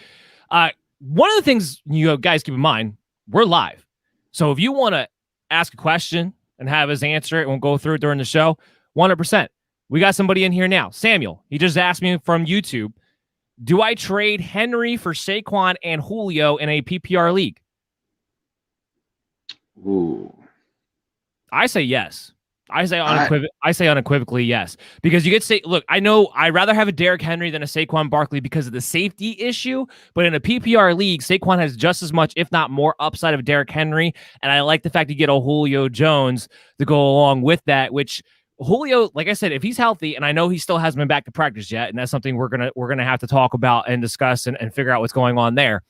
S3: One of the things you guys keep in mind, we're live. So if you want to ask a question and have us answer it, and we'll go through it during the show, 100%. We got somebody in here now. Samuel, he just asked me from YouTube, do I trade Henry for Saquon and Julio in a PPR league?
S5: Ooh.
S3: I say yes. I say unequivocally yes. Because you get to say, look, I know I'd rather have a Derrick Henry than a Saquon Barkley because of the safety issue, but in a PPR league, Saquon has just as much, if not more, upside of Derrick Henry, and I like the fact you get a Julio Jones to go along with that, which Julio, like I said, if he's healthy, and I know he still hasn't been back to practice yet, and that's something we're gonna have to talk about and discuss and figure out what's going on there.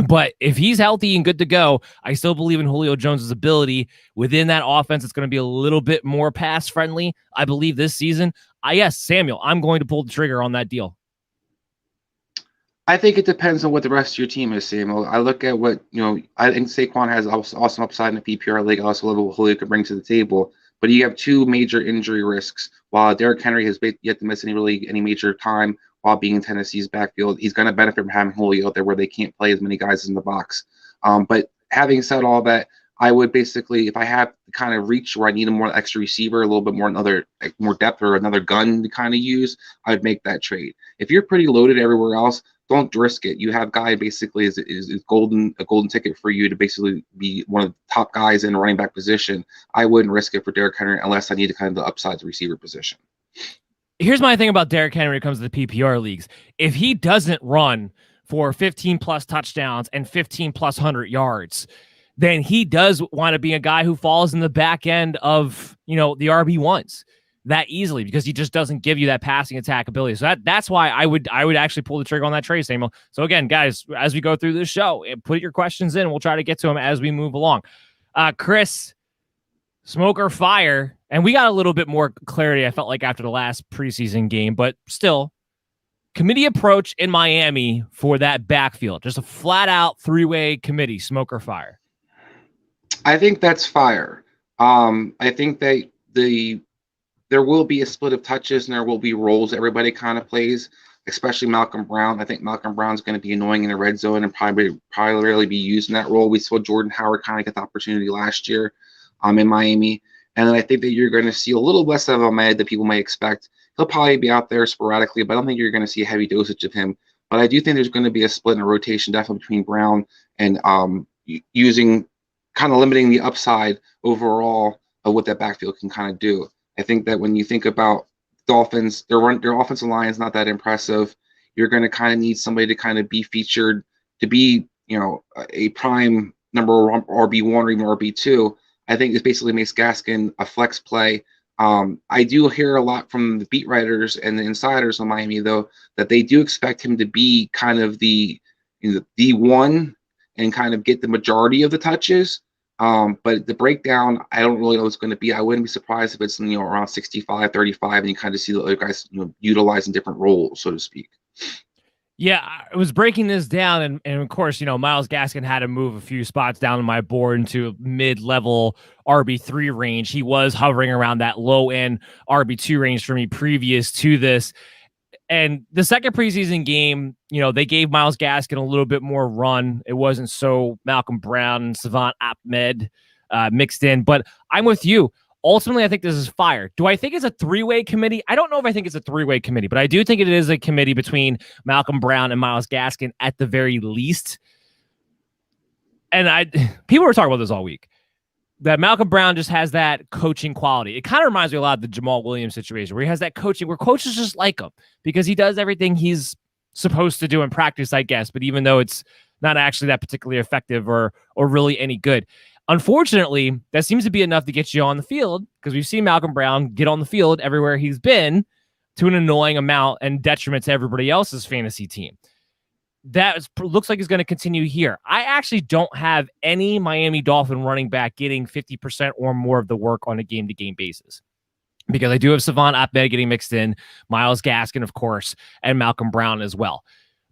S3: But if he's healthy and good to go, I still believe in Julio Jones' ability within that offense. It's going to be a little bit more pass friendly, I believe, this season. Yes, Samuel, I'm going to pull the trigger on that deal.
S5: I think it depends on what the rest of your team is, Samuel. I look at what, I think Saquon has awesome upside in the PPR league. I also love what Julio could bring to the table. But you have 2 major injury risks. While Derrick Henry has yet to miss any major time while being in Tennessee's backfield, he's going to benefit from having Julio out there where they can't play as many guys in the box. But having said all that, I would basically, if I have to kind of reach where I need a more extra receiver, a little bit more more depth or another gun to kind of use, I would make that trade. If you're pretty loaded everywhere else, don't risk it. You have guy basically is a golden ticket for you to basically be one of the top guys in the running back position. I wouldn't risk it for Derrick Henry unless I need to kind of the upside the receiver position.
S3: Here's my thing about Derrick Henry when it comes to the PPR leagues. If he doesn't run for 15 plus touchdowns and 15 plus 100 yards, then he does want to be a guy who falls in the back end of, the RB1s that easily because he just doesn't give you that passing attack ability. So that's why I would actually pull the trigger on that trade, Samuel. So again, guys, as we go through this show, put your questions in. We'll try to get to them as we move along. Chris, smoke or fire? And we got a little bit more clarity, I felt like, after the last preseason game, but still, committee approach in Miami for that backfield. Just a flat-out 3-way committee, smoke or fire?
S5: I think that's fire. I think that there will be a split of touches and there will be roles everybody kind of plays, especially Malcolm Brown. I think Malcolm Brown's going to be annoying in the red zone and probably really be used in that role. We saw Jordan Howard kind of get the opportunity last year in Miami. And then I think that you're going to see a little less of Ahmed that people might expect. He'll probably be out there sporadically, but I don't think you're going to see a heavy dosage of him. But I do think there's going to be a split and a rotation definitely between Brown and using kind of limiting the upside overall of what that backfield can kind of do. I think that when you think about Dolphins, their offensive line is not that impressive. You're going to kind of need somebody to kind of be featured to be, a prime number RB1 or even RB2. I think this basically makes Gaskin a flex play. I do hear a lot from the beat writers and the insiders on Miami, though, that they do expect him to be kind of the one and kind of get the majority of the touches. But the breakdown, I don't really know what's going to be. I wouldn't be surprised if it's around 65-35, and you kind of see the other guys utilizing different roles, so to speak.
S3: Yeah, I was breaking this down, and of course, Myles Gaskin had to move a few spots down on my board into mid-level RB3 range. He was hovering around that low-end RB2 range for me previous to this. And the second preseason game, they gave Myles Gaskin a little bit more run. It wasn't so Malcolm Brown and Savant Ahmed mixed in, but I'm with you. Ultimately, I think this is fire. Do I think it's a three-way committee? I don't know if I think it's a three-way committee, but I do think it is a committee between Malcolm Brown and Myles Gaskin at the very least. And people were talking about this all week, that Malcolm Brown just has that coaching quality. It kind of reminds me a lot of the Jamal Williams situation, where he has that coaching, where coaches just like him because he does everything he's supposed to do in practice, I guess, but even though it's not actually that particularly effective or really any good. Unfortunately, that seems to be enough to get you on the field, because we've seen Malcolm Brown get on the field everywhere he's been to an annoying amount and detriment to everybody else's fantasy team. That looks like it's going to continue here. I actually don't have any Miami Dolphin running back getting 50% or more of the work on a game-to-game basis, because I do have Savant Ahmed getting mixed in, Myles Gaskin, of course, and Malcolm Brown as well.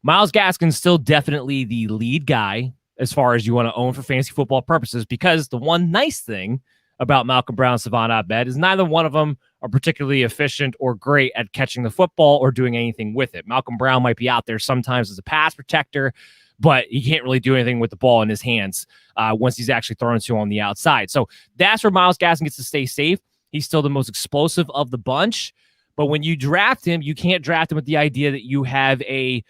S3: Myles Gaskin's still definitely the lead guy as far as you want to own for fantasy football purposes, because the one nice thing about Malcolm Brown and Savant Ahmed is neither one of them are particularly efficient or great at catching the football or doing anything with it. Malcolm Brown might be out there sometimes as a pass protector, but he can't really do anything with the ball in his hands once he's actually thrown to on the outside. So that's where Myles Gaskin gets to stay safe. He's still the most explosive of the bunch, but when you draft him, you can't draft him with the idea that you have a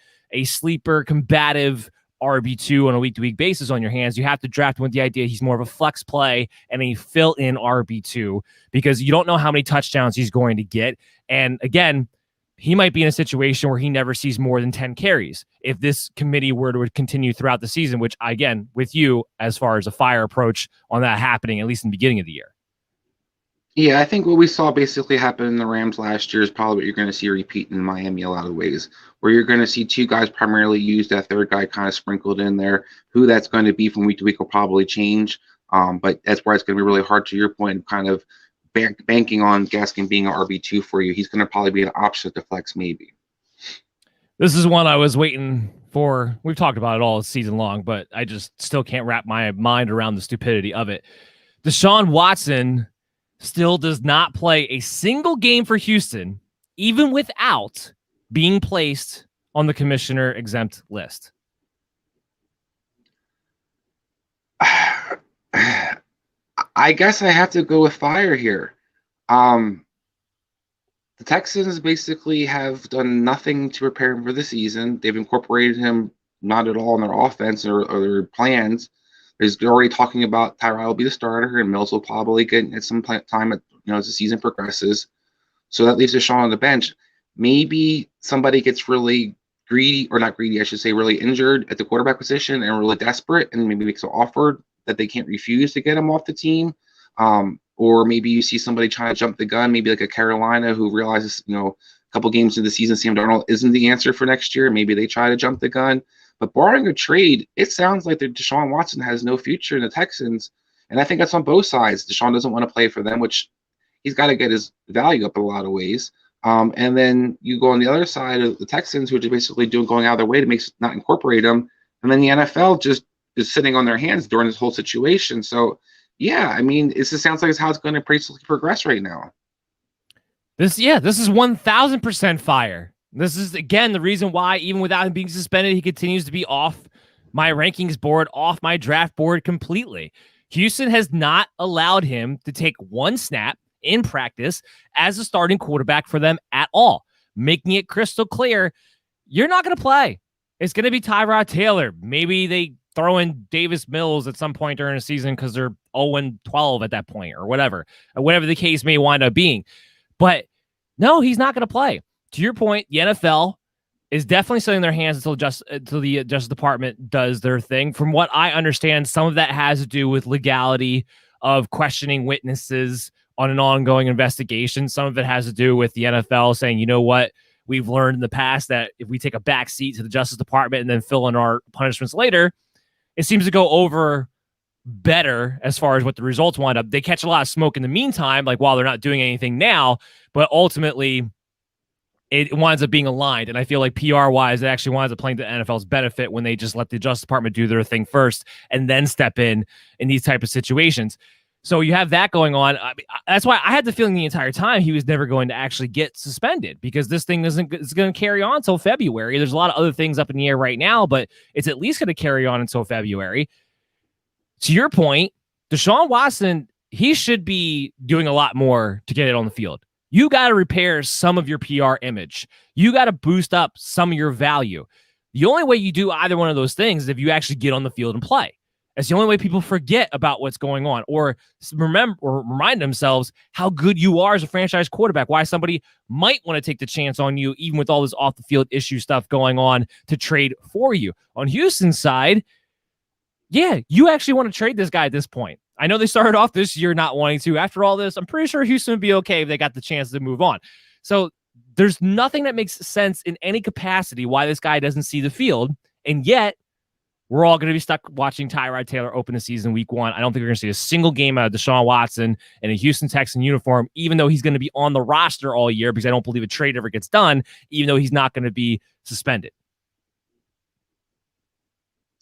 S3: sleeper combative RB2 on a week-to-week basis on your hands. You have to draft him with the idea he's more of a flex play and a fill-in RB2, because you don't know how many touchdowns he's going to get. And again, he might be in a situation where he never sees more than 10 carries if this committee were to continue throughout the season, which, again, with you, as far as a fire approach on that happening, at least in the beginning of the year.
S5: Yeah, I think what we saw basically happen in the Rams last year is probably what you're going to see repeat in Miami a lot of ways, where you're going to see two guys primarily use, that third guy kind of sprinkled in there. Who that's going to be from week to week will probably change, but that's where it's going to be really hard, to your point, kind of banking on Gaskin being an RB2 for you. He's going to probably be an option to flex maybe.
S3: This is one I was waiting for. We've talked about it all season long, but I just still can't wrap my mind around the stupidity of it. Desean Watson still does not play a single game for Houston, even without being placed on the commissioner exempt list.
S5: I guess I have to go with fire here. The Texans basically have done nothing to prepare him for the season. They've incorporated him not at all in their offense or their plans. There's already talking about Tyrod will be the starter, and Mills will probably get at some time as the season progresses. So that leaves Desean on the bench. Maybe somebody gets really greedy, or not greedy, I should say, really injured at the quarterback position and really desperate, and maybe makes an offer that they can't refuse to get him off the team. Or maybe you see somebody trying to jump the gun, maybe like a Carolina who realizes, a couple games into the season, Sam Darnold isn't the answer for next year. Maybe they try to jump the gun. But barring a trade, it sounds like that Desean Watson has no future in the Texans. And I think that's on both sides. Desean doesn't want to play for them, which he's got to get his value up in a lot of ways. And then you go on the other side of the Texans, who are basically going out of their way to not incorporate him. And then the NFL just is sitting on their hands during this whole situation. So, yeah, I mean, it just sounds like it's how it's going to progress right now.
S3: This is 1,000% fire. This is, again, the reason why, even without him being suspended, he continues to be off my rankings board, off my draft board completely. Houston has not allowed him to take one snap in practice as a starting quarterback for them at all, making it crystal clear, you're not going to play. It's going to be Tyrod Taylor. Maybe they throw in Davis Mills at some point during the season because they're 0-12 at that point, or whatever the case may wind up being. But no, he's not going to play. To your point, the NFL is definitely sitting their hands until the Justice Department does their thing. From what I understand, some of that has to do with legality of questioning witnesses on an ongoing investigation. Some of it has to do with the NFL saying, you know what, we've learned in the past that if we take a back seat to the Justice Department and then fill in our punishments later, it seems to go over better as far as what the results wind up. They catch a lot of smoke in the meantime, like while they're not doing anything now, but ultimately it winds up being aligned. And I feel like PR-wise, it actually winds up playing to the NFL's benefit when they just let the Justice Department do their thing first and then step in these type of situations. So you have that going on. I mean, that's why I had the feeling the entire time he was never going to actually get suspended, because this thing is going to carry on until February. There's a lot of other things up in the air right now, but it's at least going to carry on until February. To your point, Desean Watson, he should be doing a lot more to get it on the field. You got to repair some of your PR image. You got to boost up some of your value. The only way you do either one of those things is if you actually get on the field and play. That's the only way people forget about what's going on or remember or remind themselves how good you are as a franchise quarterback, why somebody might want to take the chance on you, even with all this off the field issue stuff going on, to trade for you. On Houston's side, yeah, you actually want to trade this guy at this point. I know they started off this year not wanting to. After all this, I'm pretty sure Houston would be okay if they got the chance to move on. So there's nothing that makes sense in any capacity why this guy doesn't see the field. And yet, we're all going to be stuck watching Tyrod Taylor open the season week 1. I don't think we're going to see a single game out of Desean Watson in a Houston Texan uniform, even though he's going to be on the roster all year, because I don't believe a trade ever gets done, even though he's not going to be suspended.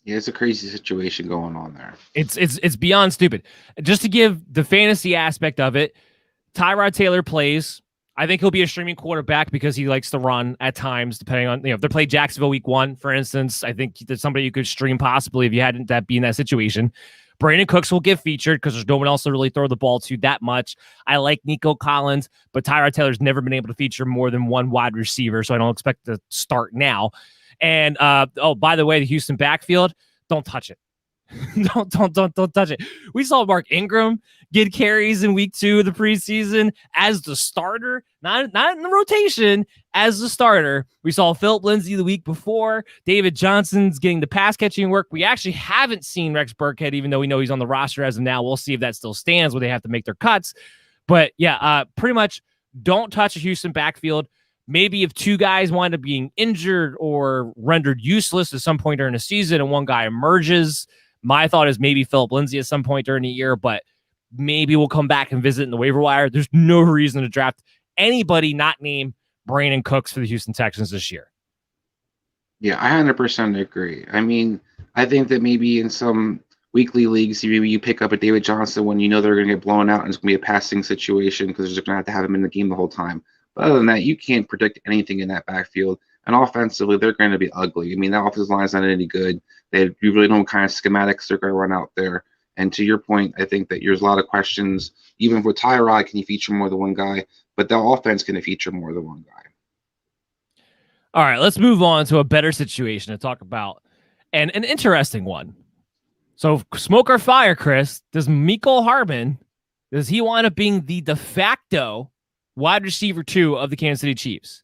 S5: Yeah, it's a crazy situation going on there.
S3: It's beyond stupid. Just to give the fantasy aspect of it, Tyrod Taylor plays. I think he'll be a streaming quarterback because he likes to run at times, depending on, if they play Jacksonville week 1, for instance. I think there's somebody you could stream possibly if you hadn't that be in that situation. Brandon Cooks will get featured because there's no one else to really throw the ball to that much. I like Nico Collins, but Tyrod Taylor's never been able to feature more than one wide receiver, so I don't expect to start now. And by the way, the Houston backfield, don't touch it. Don't touch it. We saw Mark Ingram get carries in week 2 of the preseason as the starter, not in the rotation, as the starter. We saw Philip Lindsay the week before. David Johnson's getting the pass catching work. We actually haven't seen Rex Burkhead, even though we know he's on the roster as of now. We'll see if that still stands where they have to make their cuts. But yeah, pretty much don't touch a Houston backfield. Maybe if 2 guys wind up being injured or rendered useless at some point during the season and one guy emerges, my thought is maybe Philip Lindsay at some point during the year, but maybe we'll come back and visit in the waiver wire. There's no reason to draft anybody not named Brandon Cooks for the Houston Texans this year.
S5: Yeah, I 100% agree. I mean, I think that maybe in some weekly leagues, maybe you pick up a David Johnson when you know they're going to get blown out and it's going to be a passing situation because they're just going to have him in the game the whole time. But other than that, you can't predict anything in that backfield. And offensively, they're going to be ugly. I mean, that offensive line is not any good. You really know what kind of schematics they're going to run out there. And to your point, I think that there's a lot of questions. Even with Tyrod, can you feature more than one guy? But the offense can feature more than one guy.
S3: All right, let's move on to a better situation to talk about. And an interesting one. So smoke or fire, Chris. Does Mecole Hardman, does he wind up being the de facto wide receiver 2 of the Kansas City Chiefs?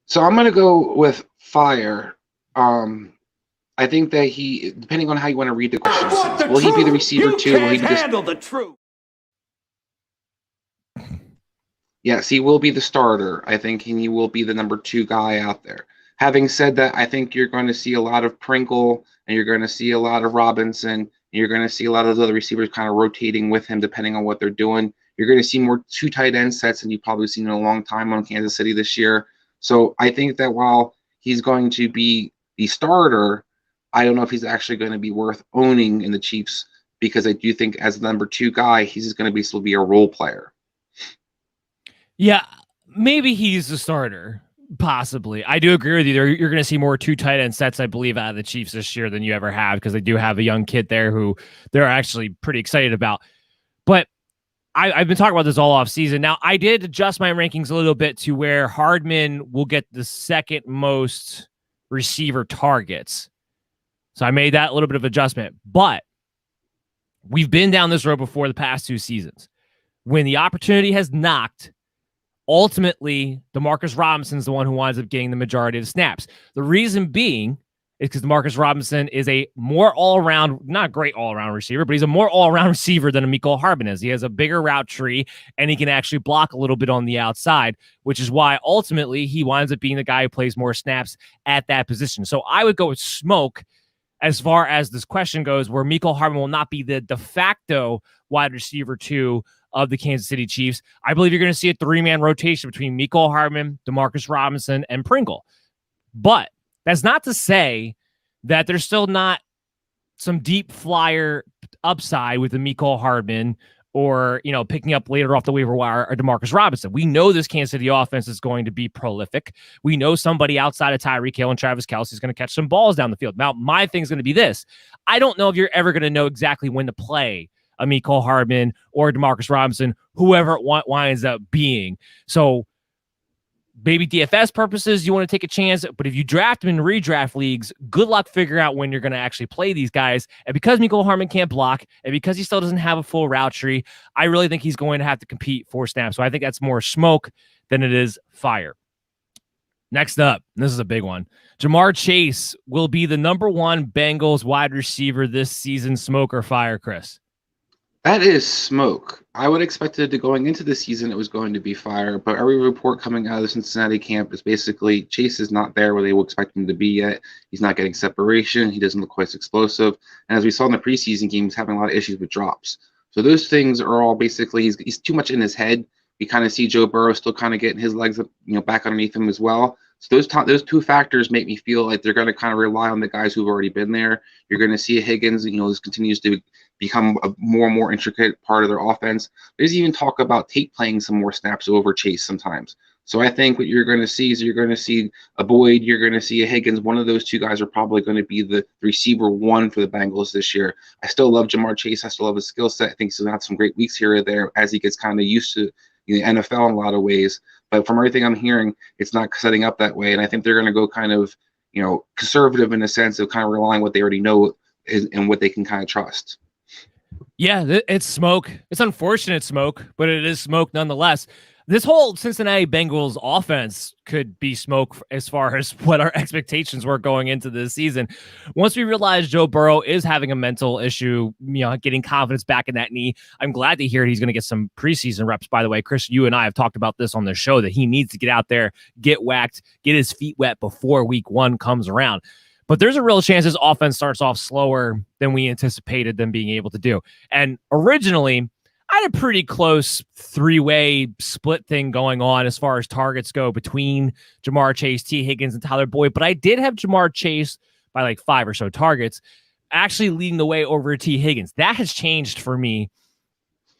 S5: So I'm going to go with fire. I think that he, depending on how you want to read the question, will he be the receiver 2? Will he handle the truth? Yes, he will be the starter. I think he will be the number 2 guy out there. Having said that, I think you're going to see a lot of Pringle and you're going to see a lot of Robinson. And you're going to see a lot of those other receivers kind of rotating with him depending on what they're doing. You're going to see more 2 tight end sets than you've probably seen in a long time on Kansas City this year. So I think that while he's going to be the starter, I don't know if he's actually going to be worth owning in the Chiefs, because I do think as the number 2 guy, he's just going to still be a role player.
S3: Yeah, maybe he's the starter, possibly. I do agree with you. You're going to see more 2 tight end sets, I believe, out of the Chiefs this year than you ever have, because they do have a young kid there who they're actually pretty excited about. But I've been talking about this all off season. Now, I did adjust my rankings a little bit to where Hardman will get the second most receiver targets. So I made that a little bit of adjustment. But we've been down this road before the past 2 seasons. When the opportunity has knocked, ultimately, Demarcus Robinson is the one who winds up getting the majority of the snaps. The reason being is because Demarcus Robinson is a more all-around, not great all-around receiver, but he's a more all-around receiver than a Mecole Hardman is. He has a bigger route tree, and he can actually block a little bit on the outside, which is why ultimately he winds up being the guy who plays more snaps at that position. So I would go with smoke as far as this question goes, where Mecole Hardman will not be the de facto wide receiver 2 of the Kansas City Chiefs, I believe you're going to see a 3-man rotation between Mecole Hardman, Demarcus Robinson, and Pringle. But that's not to say that there's still not some deep flyer upside with the Mecole Hardman or, picking up later off the waiver wire or Demarcus Robinson. We know this Kansas City offense is going to be prolific. We know somebody outside of Tyreek Hill and Travis Kelce is going to catch some balls down the field. Now, my thing's going to be this. I don't know if you're ever going to know exactly when to play a Mecole Hardman or Demarcus Robinson, whoever it winds up being. So maybe DFS purposes, you want to take a chance, but if you draft them in redraft leagues, good luck figuring out when you're going to actually play these guys. And because Mecole Hardman can't block, and because he still doesn't have a full route tree, I really think he's going to have to compete for snaps. So I think that's more smoke than it is fire. Next up, this is a big one. Jamar Chase will be the number 1 Bengals wide receiver this season. Smoke or fire, Chris?
S5: That is smoke. I would expect it to going into the season it was going to be fire, but every report coming out of the Cincinnati camp is basically Chase is not there where they will expect him to be yet. He's not getting separation. He doesn't look quite as explosive. And as we saw in the preseason game, he's having a lot of issues with drops. So those things are all basically he's too much in his head. You kind of see Joe Burrow still kind of getting his legs up, back underneath him as well. So those two factors make me feel like they're going to kind of rely on the guys who've already been there. You're going to see Higgins, this continues to become a more and more intricate part of their offense. There's even talk about Tate playing some more snaps over Chase sometimes. So I think what you're going to see is you're going to see a Boyd, you're going to see a Higgins. One of those two guys are probably going to be the receiver 1 for the Bengals this year. I still love Jamar Chase. I still love his skill set. I think he's going to have some great weeks here or there as he gets kind of used to the NFL in a lot of ways. But from everything I'm hearing, it's not setting up that way. And I think they're going to go kind of, conservative in a sense of kind of relying on what they already know and what they can kind of trust.
S3: Yeah, it's smoke. It's unfortunate smoke, but it is smoke nonetheless. This whole Cincinnati Bengals offense could be smoke as far as what our expectations were going into this season. Once we realized Joe Burrow is having a mental issue, getting confidence back in that knee, I'm glad to hear he's going to get some preseason reps. By the way, Chris, you and I have talked about this on the show, that he needs to get out there, get whacked, get his feet wet before week 1 comes around. But there's a real chance this offense starts off slower than we anticipated them being able to do. And originally, I had a pretty close 3-way split thing going on as far as targets go between Jamar Chase, T. Higgins, and Tyler Boyd. But I did have Jamar Chase by like 5 or so targets, actually leading the way over T. Higgins. That has changed for me,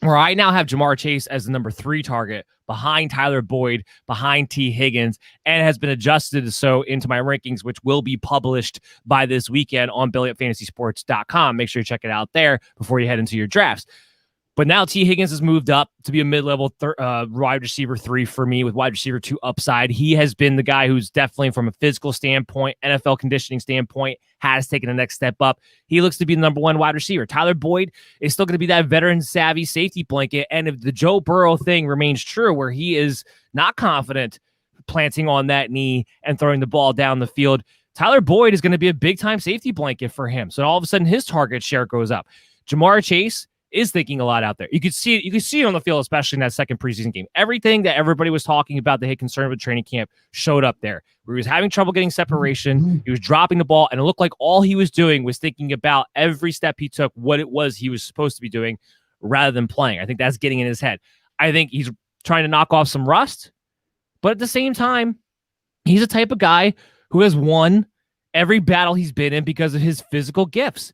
S3: where I now have Jamar Chase as the number 3 target behind Tyler Boyd, behind T. Higgins, and it has been adjusted so into my rankings, which will be published by this weekend on BillyUpFantasySports.com. Make sure you check it out there before you head into your drafts. But now T. Higgins has moved up to be a mid-level wide receiver 3 for me with wide receiver 2 upside. He has been the guy who's definitely, from a physical standpoint, NFL conditioning standpoint, has taken the next step up. He looks to be the number 1 wide receiver. Tyler Boyd is still going to be that veteran-savvy safety blanket. And if the Joe Burrow thing remains true, where he is not confident planting on that knee and throwing the ball down the field, Tyler Boyd is going to be a big-time safety blanket for him. So all of a sudden, his target share goes up. Jamar Chase is thinking a lot out there. You could see it on the field, especially in that second preseason game. Everything that everybody was talking about that had concern with training camp showed up there. Where he was having trouble getting separation, he was dropping the ball, and it looked like all he was doing was thinking about every step he took, what it was he was supposed to be doing, rather than playing. I think that's getting in his head. I think he's trying to knock off some rust, but at the same time, he's a type of guy who has won every battle he's been in because of his physical gifts.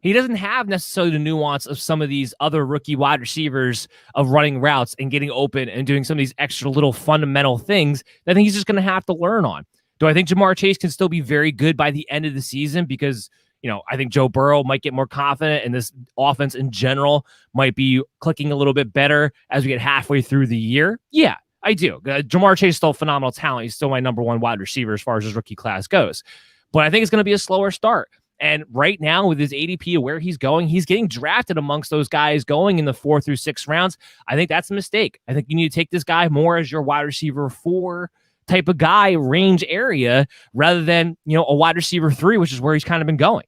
S3: He doesn't have necessarily the nuance of some of these other rookie wide receivers of running routes and getting open and doing some of these extra little fundamental things that I think he's just going to have to learn on. Do I think Jamar Chase can still be very good by the end of the season? Because, I think Joe Burrow might get more confident and this offense in general might be clicking a little bit better as we get halfway through the year. Yeah, I do. Jamar Chase is still a phenomenal talent. He's still my number 1 wide receiver as far as his rookie class goes. But I think it's going to be a slower start. And right now, with his ADP of where he's going, he's getting drafted amongst those guys going in the 4 through 6 rounds. I think that's a mistake. I think you need to take this guy more as your wide receiver 4 type of guy range area rather than, a wide receiver 3, which is where he's kind of been going.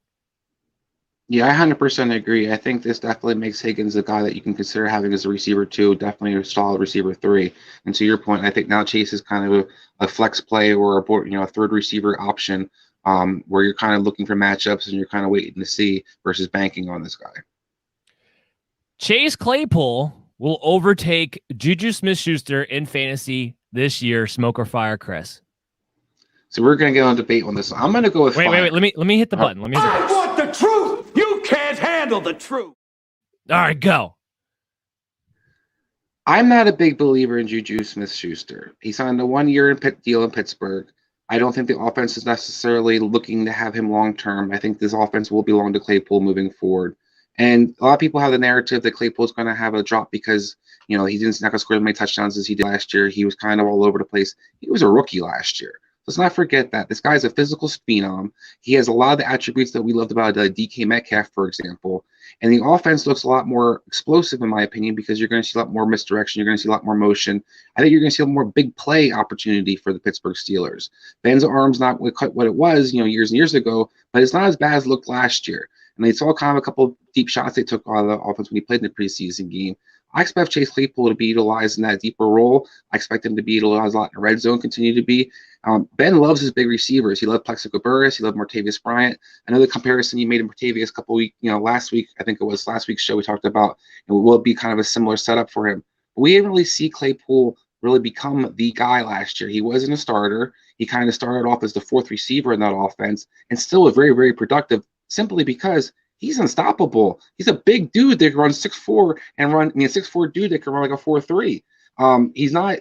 S5: Yeah, I 100% agree. I think this definitely makes Higgins a guy that you can consider having as a receiver 2, definitely a solid receiver 3. And to your point, I think now Chase is kind of a flex play or a 3rd receiver option. where you're kind of looking for matchups and you're kind of waiting to see versus banking on this guy.
S3: Chase Claypool will overtake Juju Smith-Schuster in fantasy this year. Smoke or fire, Chris?
S5: So we're going to get on debate on this. I'm going to go with fire.
S3: Wait. Let me hit the button.
S7: I want the truth. You can't handle the truth.
S3: All right, go.
S5: I'm not a big believer in Juju Smith-Schuster. He signed a 1-year deal in Pittsburgh. I don't think the offense is necessarily looking to have him long-term. I think this offense will belong to Claypool moving forward. And a lot of people have the narrative that Claypool's going to have a drop because, he's not going to score as many touchdowns as he did last year. He was kind of all over the place. He was a rookie last year. Let's not forget that. This guy's a physical phenom. He has a lot of the attributes that we loved about DK Metcalf, for example. And the offense looks a lot more explosive, in my opinion, because you're going to see a lot more misdirection. You're going to see a lot more motion. I think you're going to see a more big play opportunity for the Pittsburgh Steelers. Ben's arm's not quite what it was, years and years ago, but it's not as bad as it looked last year. And they saw kind of a couple of deep shots they took out of the offense when he played in the preseason game. I expect Chase Claypool to be utilized in that deeper role. I expect him to be utilized a lot in the red zone, continue to be. Ben loves his big receivers. He loved Plexico Burress. He loved Martavius Bryant. I know the comparison you made in Martavius a couple weeks, last week, I think it was last week's show we talked about, will be kind of a similar setup for him. But we didn't really see Claypool really become the guy last year. He wasn't a starter. He kind of started off as the fourth receiver in that offense and still was very, very productive simply because he's unstoppable. He's a big dude that can run 6'4" and run. 6'4" dude that can run like a 4.3. He's not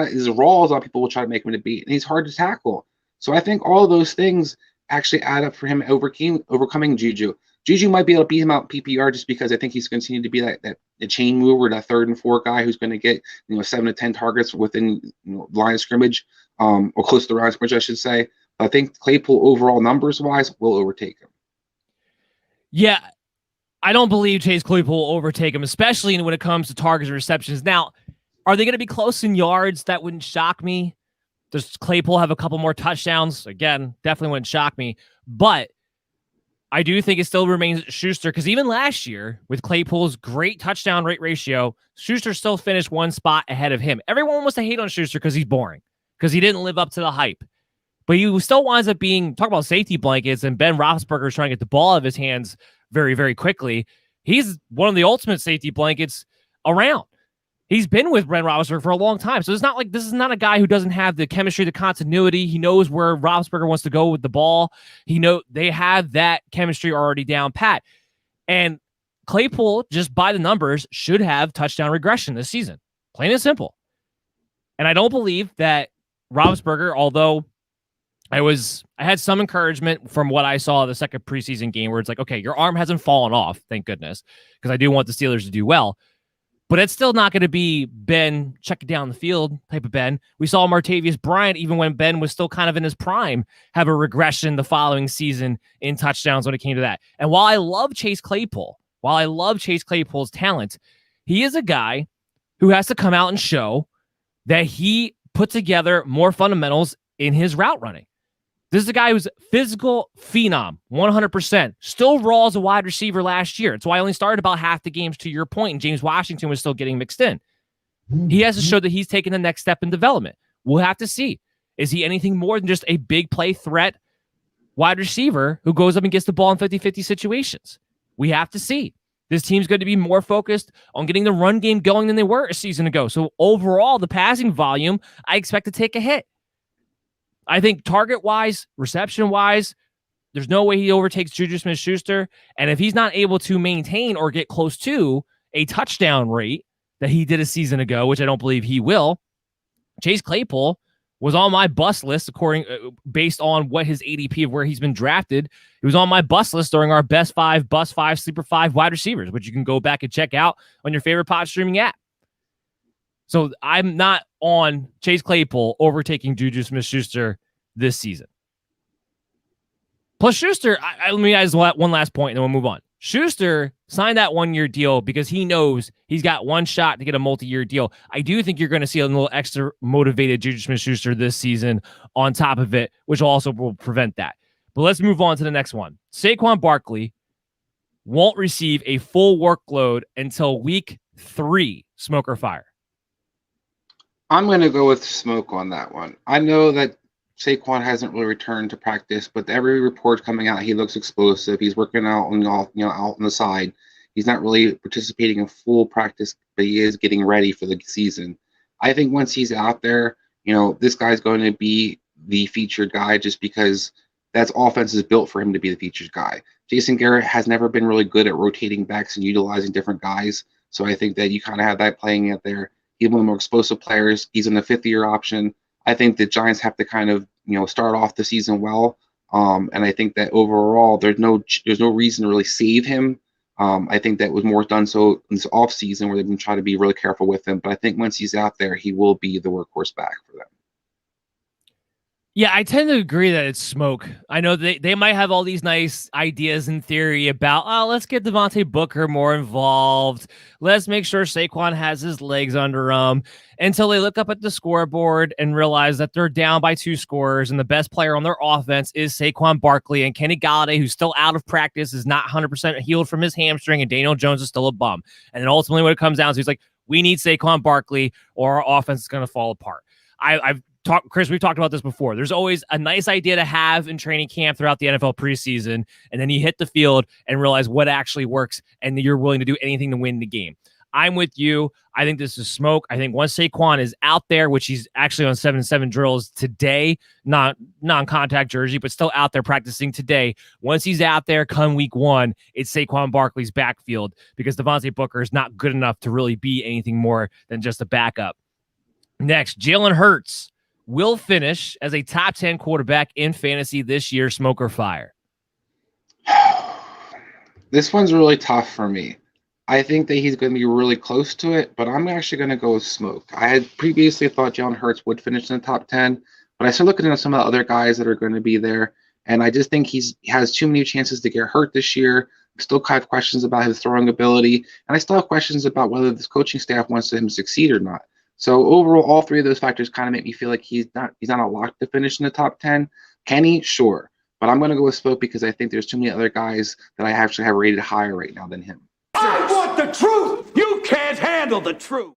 S5: as raw as a lot of people will try to make him to be, and he's hard to tackle. So I think all of those things actually add up for him overcoming Juju. Juju might be able to beat him out in PPR just because I think he's going to continue to be the chain mover, that 3rd and 4th guy who's going to get 7 to 10 targets within line of scrimmage, or close to the line of scrimmage, I should say. But I think Claypool overall numbers wise will overtake him.
S3: Yeah, I don't believe Chase Claypool will overtake him, especially when it comes to targets and receptions. Now, are they going to be close in yards? That wouldn't shock me. Does Claypool have a couple more touchdowns? Again, definitely wouldn't shock me. But I do think it still remains Schuster, because even last year, with Claypool's great touchdown rate ratio, Schuster still finished 1 spot ahead of him. Everyone wants to hate on Schuster because he's boring, because he didn't live up to the hype. But he still winds up being, talk about safety blankets, and Ben Roethlisberger is trying to get the ball out of his hands very, very quickly. He's one of the ultimate safety blankets around. He's been with Ben Roethlisberger for a long time. So it's not like this is not a guy who doesn't have the chemistry, the continuity. He knows where Roethlisberger wants to go with the ball. They have that chemistry already down pat. And Claypool, just by the numbers, should have touchdown regression this season. Plain and simple. And I don't believe that Roethlisberger, although I had some encouragement from what I saw the second preseason game where it's like, okay, your arm hasn't fallen off, thank goodness, because I do want the Steelers to do well. But it's still not going to be Ben check it down the field type of Ben. We saw Martavius Bryant, even when Ben was still kind of in his prime, have a regression the following season in touchdowns when it came to that. And while I love Chase Claypool's talent, he is a guy who has to come out and show that he put together more fundamentals in his route running. This is a guy who's physical phenom, 100%. Still raw as a wide receiver last year. It's why I only started about half the games, to your point, and James Washington was still getting mixed in. He has to show that he's taken the next step in development. We'll have to see. Is he anything more than just a big play threat wide receiver who goes up and gets the ball in 50-50 situations? We have to see. This team's going to be more focused on getting the run game going than they were a season ago. So overall, the passing volume, I expect to take a hit. I think target-wise, reception-wise, there's no way he overtakes Juju Smith-Schuster. And if he's not able to maintain or get close to a touchdown rate that he did a season ago, which I don't believe he will, Chase Claypool was on my bust list based on what his ADP of where he's been drafted. He was on my bust list during our best 5, bust 5, sleeper 5 wide receivers, which you can go back and check out on your favorite pod streaming app. So I'm not on Chase Claypool overtaking Juju Smith-Schuster this season. Plus Schuster, let me add one last point and then we'll move on. Schuster signed that 1-year deal because he knows he's got one shot to get a multi-year deal. I do think you're going to see a little extra motivated Juju Smith-Schuster this season on top of it, which also will prevent that. But let's move on to the next one. Saquon Barkley won't receive a full workload until week 3. Smoke or fire?
S5: I'm going to go with smoke on that one. I know that Saquon hasn't really returned to practice, but every report coming out, he looks explosive. He's working out on out on the side. He's not really participating in full practice, but he is getting ready for the season. I think once he's out there, this guy's going to be the featured guy just because that's offense is built for him to be the featured guy. Jason Garrett has never been really good at rotating backs and utilizing different guys. So I think that you kind of have that playing out there. He's one of the more explosive players. He's in the fifth-year option. I think the Giants have to kind of, start off the season well. And I think that overall there's no reason to really save him. I think that was more done so in this offseason where they've been trying to be really careful with him. But I think once he's out there, he will be the workhorse back for them.
S3: Yeah, I tend to agree that it's smoke. I know they might have all these nice ideas in theory about, let's get Devontae Booker more involved. Let's make sure Saquon has his legs under him, until they look up at the scoreboard and realize that they're down by 2 scores and the best player on their offense is Saquon Barkley, and Kenny Golladay, who's still out of practice, is not 100% healed from his hamstring, and Daniel Jones is still a bum. And then ultimately what it comes down to is like, we need Saquon Barkley or our offense is going to fall apart. Chris, we've talked about this before. There's always a nice idea to have in training camp throughout the NFL preseason, and then you hit the field and realize what actually works, and you're willing to do anything to win the game. I'm with you. I think this is smoke. I think once Saquon is out there, which he's actually on 7-7 drills today, not non-contact jersey, but still out there practicing today. Once he's out there come week 1, it's Saquon Barkley's backfield because Devontae Booker is not good enough to really be anything more than just a backup. Next, Jalen Hurts will finish as a top 10 quarterback in fantasy this year, smoke or fire?
S5: This one's really tough for me. I think that he's going to be really close to it, but I'm actually going to go with smoke. I had previously thought Jalen Hurts would finish in the top 10, but I started looking at some of the other guys that are going to be there, and I just think he has too many chances to get hurt this year. I still have questions about his throwing ability, and I still have questions about whether this coaching staff wants him to succeed or not. So overall, all 3 of those factors kind of make me feel like he's not a lock to finish in the top 10. Can he? Sure. But I'm going to go with smoke because I think there's too many other guys that I actually have rated higher right now than him.
S7: I want the truth. You can't handle the truth.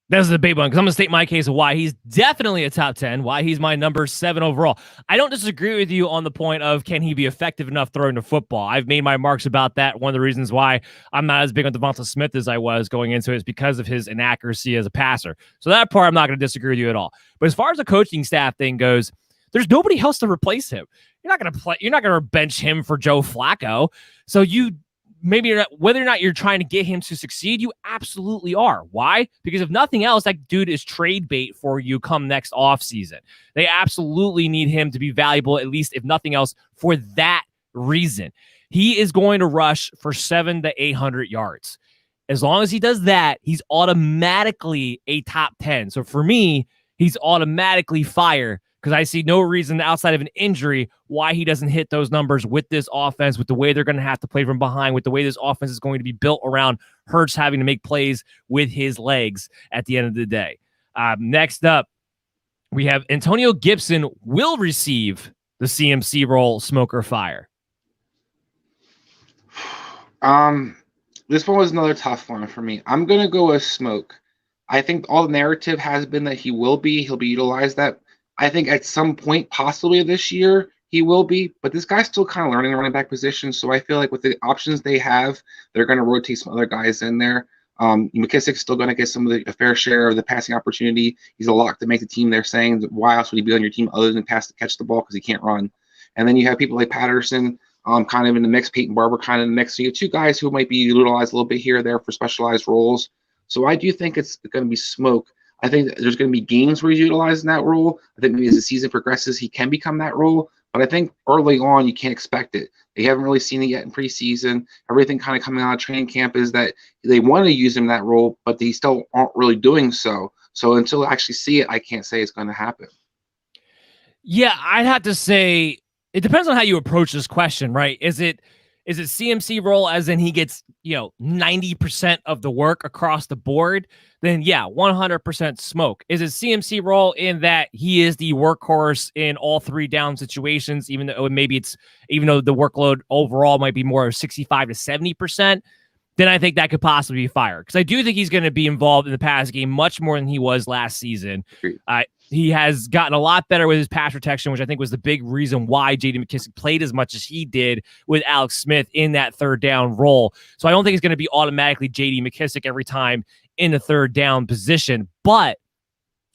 S3: That's a big one because I'm going to state my case of why he's definitely a top 10, why he's my number 7 overall. I don't disagree with you on the point of can he be effective enough throwing the football. I've made my marks about that. One of the reasons why I'm not as big on Devonta Smith as I was going into it is because of his inaccuracy as a passer. So that part I'm not going to disagree with you at all. But as far as the coaching staff thing goes, there's nobody else to replace him. You're not going to bench him for Joe Flacco. So whether or not you're trying to get him to succeed, you absolutely are. Why? Because if nothing else, that dude is trade bait for you come next offseason. They absolutely need him to be valuable, at least if nothing else, for that reason. He is going to rush for 700 to 800 yards. As long as he does that, he's automatically a top 10. So for me, he's automatically fire because I see no reason outside of an injury why he doesn't hit those numbers with this offense, with the way they're going to have to play from behind, with the way this offense is going to be built around Hurts having to make plays with his legs at the end of the day. Next up, we have Antonio Gibson will receive the CMC role, smoke or fire.
S5: This one was another tough one for me. I'm going to go with smoke. I think all the narrative has been that he'll be utilized that. I think at some point, possibly this year, he will be, but this guy's still kind of learning the running back position. So I feel like with the options they have, they're going to rotate some other guys in there. McKissick's still going to get a fair share of the passing opportunity. He's a lock to make the team. They're saying, why else would he be on your team other than pass to catch the ball because he can't run? And then you have people like Patterson kind of in the mix, Peyton Barber kind of in the mix. So you have 2 guys who might be utilized a little bit here or there for specialized roles. So I do think it's going to be smoke. I think there's going to be games where he's utilizing that role. I think maybe as the season progresses, he can become that role. But I think early on, you can't expect it. They haven't really seen it yet in preseason. Everything kind of coming out of training camp is that they want to use him in that role, but they still aren't really doing so. So until I actually see it, I can't say it's going to happen.
S3: Yeah, I'd have to say it depends on how you approach this question, right? Is it CMC role as in he gets, 90% of the work across the board? Then yeah, 100% smoke. Is it CMC role in that he is the workhorse in all 3 down situations, even though the workload overall might be more 65 to 70%?
S1: then I think that could possibly be fire. Because I do think he's going to be involved in the pass game much more than he was last season. He has gotten a lot better with his pass protection, which I think was the big reason why J.D. McKissic played as much as he did with Alex Smith in that third down role. So I don't think it's going to be automatically J.D. McKissic every time in the third down position. But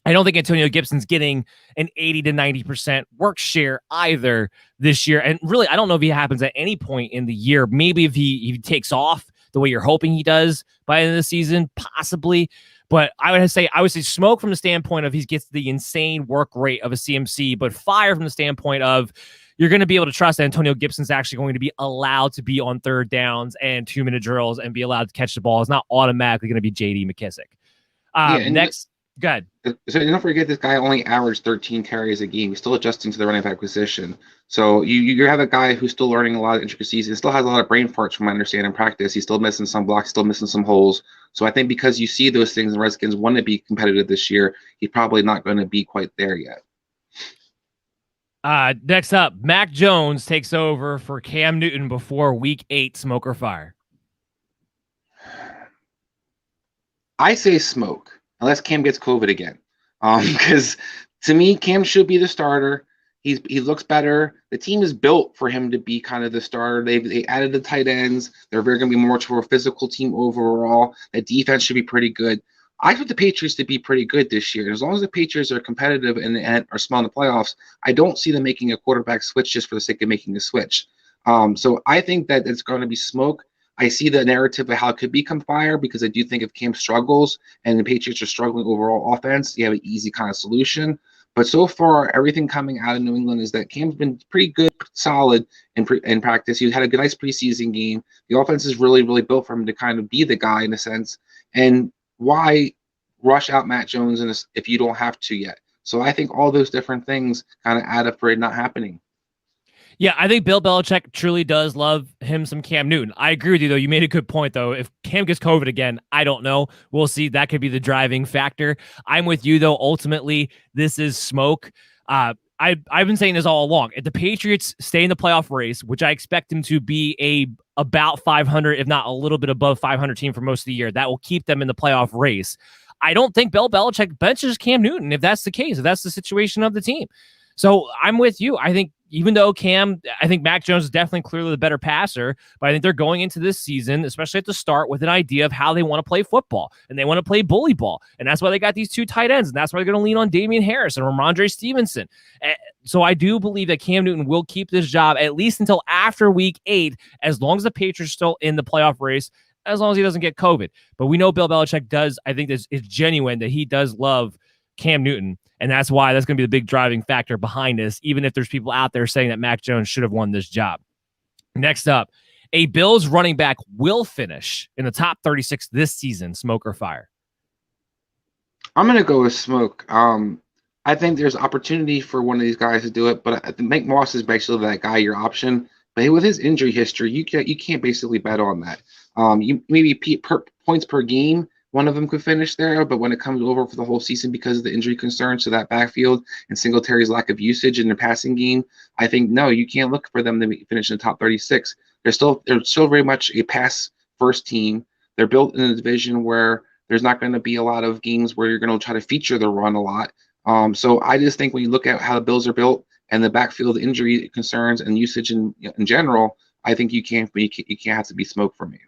S1: I don't think Antonio Gibson's getting an 80 to 90% work share either this year. And really, I don't know if he happens at any point in the year. Maybe if he takes off the way you're hoping he does by the end of the season, possibly. But I would say smoke from the standpoint of he gets the insane work rate of a CMC, but fire from the standpoint of you're going to be able to trust that Antonio Gibson's actually going to be allowed to be on third downs and 2-minute drills and be allowed to catch the ball. It's not automatically going to be J.D. McKissic. Next, go ahead.
S5: So don't forget, this guy only averaged 13 carries a game. He's still adjusting to the running back position. So you have a guy who's still learning a lot of intricacies and still has a lot of brain farts from my understanding in practice. He's still missing some blocks, still missing some holes. So I think because you see those things, and Redskins want to be competitive this year, he's probably not going to be quite there yet.
S1: Next up, Mac Jones takes over for Cam Newton before Week 8. Smoke or fire?
S5: I say smoke, unless Cam gets COVID again. Because to me, Cam should be the starter. He looks better. The team is built for him to be kind of the starter. They added the tight ends. They're going to be more to a physical team overall. The defense should be pretty good. I expect the Patriots to be pretty good this year. As long as the Patriots are competitive and are small in the playoffs, I don't see them making a quarterback switch just for the sake of making a switch. So I think that it's going to be smoke. I see the narrative of how it could become fire because I do think if Cam struggles and the Patriots are struggling overall offense, you have an easy kind of solution. But so far, everything coming out of New England is that Cam's been pretty good, solid in practice. He had a nice preseason game. The offense is really, really built for him to kind of be the guy in a sense. And why rush out Matt Jones if you don't have to yet? So I think all those different things kind of add up for it not happening.
S1: Yeah, I think Bill Belichick truly does love him some Cam Newton. I agree with you, though. You made a good point, though. If Cam gets COVID again, I don't know. We'll see. That could be the driving factor. I'm with you, though. Ultimately, this is smoke. I've been saying this all along. If the Patriots stay in the playoff race, which I expect them to be about 500, if not a little bit above 500 team for most of the year, that will keep them in the playoff race. I don't think Bill Belichick benches Cam Newton if that's the case, if that's the situation of the team. So I'm with you. I think even though I think Mac Jones is definitely clearly the better passer, but I think they're going into this season, especially at the start, with an idea of how they want to play football, and they want to play bully ball. And that's why they got these two tight ends, and that's why they're going to lean on Damian Harris and Ramondre Stevenson. So I do believe that Cam Newton will keep this job at least until after Week 8, as long as the Patriots are still in the playoff race, as long as he doesn't get COVID. But we know Bill Belichick does. I think it's genuine that he does love Cam Newton. And that's why that's going to be the big driving factor behind this, even if there's people out there saying that Mac Jones should have won this job. Next up, a Bills running back will finish in the top 36 this season. Smoke or fire?
S5: I'm going to go with smoke. I think there's opportunity for one of these guys to do it, but I think Mike Moss is basically that guy, your option. But with his injury history, you can't basically bet on that. You maybe points per game, one of them could finish there, but when it comes over for the whole season because of the injury concerns to that backfield and Singletary's lack of usage in their passing game, I think, no, you can't look for them to finish in the top 36. They're still very much a pass-first team. They're built in a division where there's not going to be a lot of games where you're going to try to feature the run a lot. So I just think when you look at how the Bills are built and the backfield injury concerns and usage in general, I think you can't have to be smoke for me.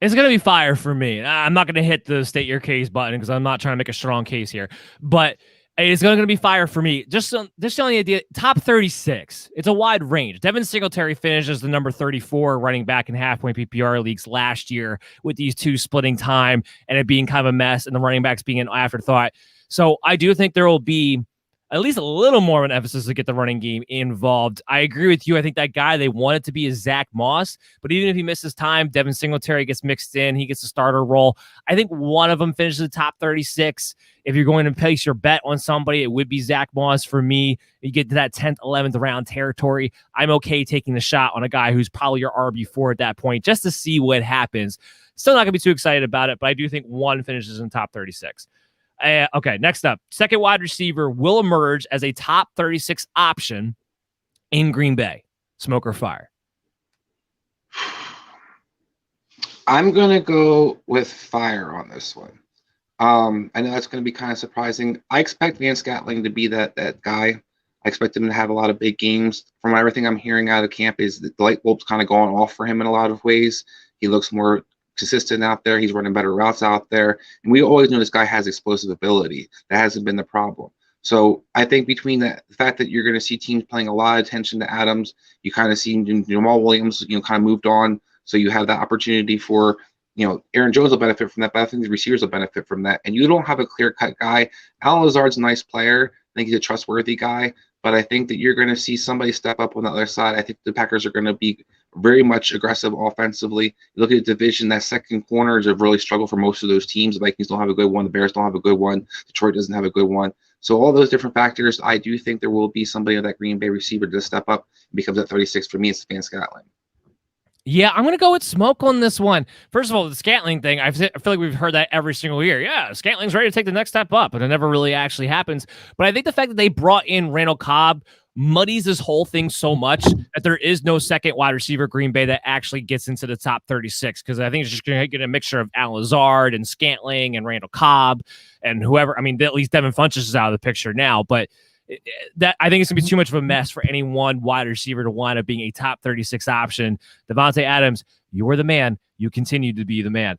S1: It's going to be fire for me. I'm not going to hit the state your case button because I'm not trying to make a strong case here. But it's going to be fire for me. Just on the idea, top 36. It's a wide range. Devin Singletary finishes the number 34 running back in half-point PPR leagues last year with these two splitting time and it being kind of a mess and the running backs being an afterthought. So I do think there will be at least a little more of an emphasis to get the running game involved. I agree with you. I think that guy they want it to be is Zach Moss, but even if he misses time, Devin Singletary gets mixed in. He gets a starter role. I think one of them finishes the top 36. If you're going to place your bet on somebody, it would be Zach Moss for me. You get to that 10th, 11th round territory, I'm okay taking the shot on a guy who's probably your RB4 at that point just to see what happens. Still not going to be too excited about it, but I do think one finishes in top 36. Okay, next up, second wide receiver will emerge as a top 36 option in Green Bay. Smoke or fire?
S5: I'm going to go with fire on this one. I know that's going to be kind of surprising. I expect Van Scantling to be that guy. I expect him to have a lot of big games. From everything I'm hearing out of camp is that the light bulb's kind of going off for him in a lot of ways. He looks more consistent out there. He's running better routes out there. And we always know this guy has explosive ability. That hasn't been the problem. So I think between the fact that you're going to see teams paying a lot of attention to Adams, you kind of see Jamal Williams, kind of moved on. So you have that opportunity for, Aaron Jones will benefit from that, but I think the receivers will benefit from that. And you don't have a clear-cut guy. Alan Lazard's a nice player. I think he's a trustworthy guy. But I think that you're going to see somebody step up on the other side. I think the Packers are going to be very much aggressive offensively. You look at the division, that second corners have really struggled for most of those teams. The Vikings don't have a good one. The Bears don't have a good one. Detroit doesn't have a good one. So all those different factors, I do think there will be somebody of that Green Bay receiver to step up and becomes at 36. For me, it's Van Scantling.
S3: Yeah, I'm going to go with smoke on this one. First of all, the Scantling thing, I feel like we've heard that every single year. Yeah, Scantling's ready to take the next step up, but it never really actually happens. But I think the fact that they brought in Randall Cobb muddies this whole thing so much that there is no second wide receiver Green Bay that actually gets into the top 36, because I think it's just going to get a mixture of Alan Lazard and Scantling and Randall Cobb and whoever. I mean, at least Devin Funchess is out of the picture now, but that I think it's gonna be too much of a mess for any one wide receiver to wind up being a top 36 option. Davante Adams, you were the man. You continue to be the man.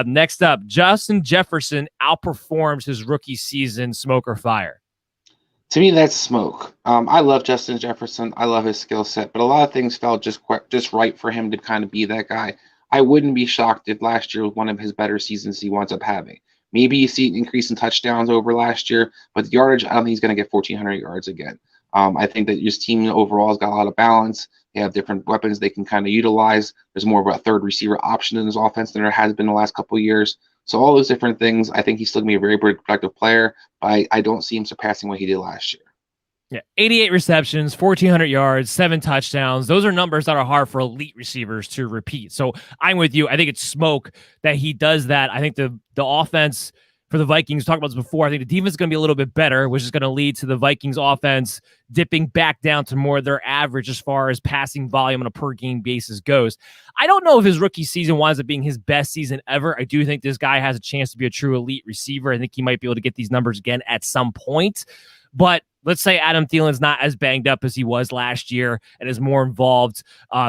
S3: Next up, Justin Jefferson outperforms his rookie season. Smoke or fire?
S5: To me, that's smoke. I love Justin Jefferson. I love his skill set, but a lot of things felt just right for him to kind of be that guy. I wouldn't be shocked if last year was one of his better seasons he winds up having. Maybe you see an increase in touchdowns over last year, but the yardage, I don't think he's going to get 1,400 yards again. I think that his team overall has got a lot of balance. They have different weapons they can kind of utilize. There's more of a third receiver option in his offense than there has been the last couple of years. So all those different things, I think he's still going to be a very productive player, but I don't see him surpassing what he did last year.
S3: Yeah, 88 receptions, 1,400 yards, 7 touchdowns. Those are numbers that are hard for elite receivers to repeat. So I'm with you. I think it's smoke that he does that. I think the offense for the Vikings, talked about this before, I think the defense is going to be a little bit better, which is going to lead to the Vikings offense dipping back down to more their average as far as passing volume on a per-game basis goes. I don't know if his rookie season winds up being his best season ever. I do think this guy has a chance to be a true elite receiver. I think he might be able to get these numbers again at some point. But let's say Adam Thielen's not as banged up as he was last year and is more involved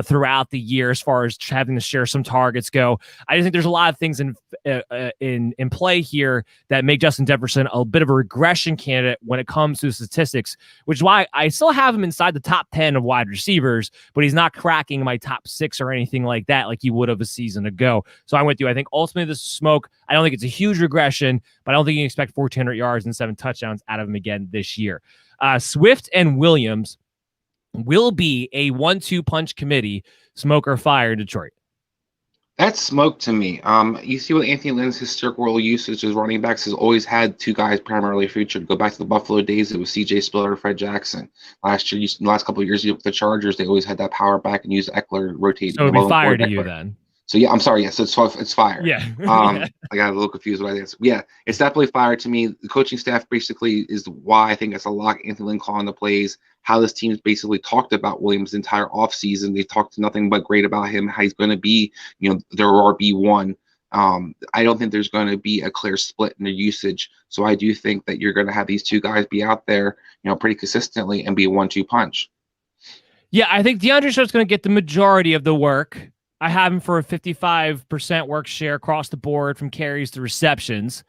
S3: throughout the year as far as having to share some targets go. I just think there's a lot of things in play here that make Justin Jefferson a bit of a regression candidate when it comes to statistics, which is why I still have him inside the top 10 of wide receivers, but he's not cracking my top 6 or anything like that like he would have a season ago. So I'm with you. I think ultimately this is smoke. I don't think it's a huge regression, but I don't think you can expect 1,400 yards and 7 touchdowns out of him again this year. Swift and Williams will be a 1-2 punch committee. Smoke or fire in Detroit?
S5: That's smoke to me. You see with Anthony Lynn's historical usage as running backs has always had 2 guys primarily featured. Go back to the Buffalo days, it was C.J. Spiller, Fred Jackson. Last year, the last couple of years, with the Chargers, they always had that power back and used Eckler rotating.
S3: So it'd be fire to you then.
S5: So yeah, I'm sorry. Yes, it's fire.
S3: Yeah.
S5: I got a little confused with that. Yeah, it's definitely fire to me. The coaching staff basically is why I think it's a lock. Anthony Lynn calling the plays. How this team's basically talked about Williams the entire offseason. They talked nothing but great about him. How he's going to be, their RB1. I don't think there's going to be a clear split in the usage. So I do think that you're going to have these 2 guys be out there, pretty consistently and be a 1-2 punch.
S3: Yeah, I think Deandre Swift's going to get the majority of the work. I have him for a 55% work share across the board from carries to receptions.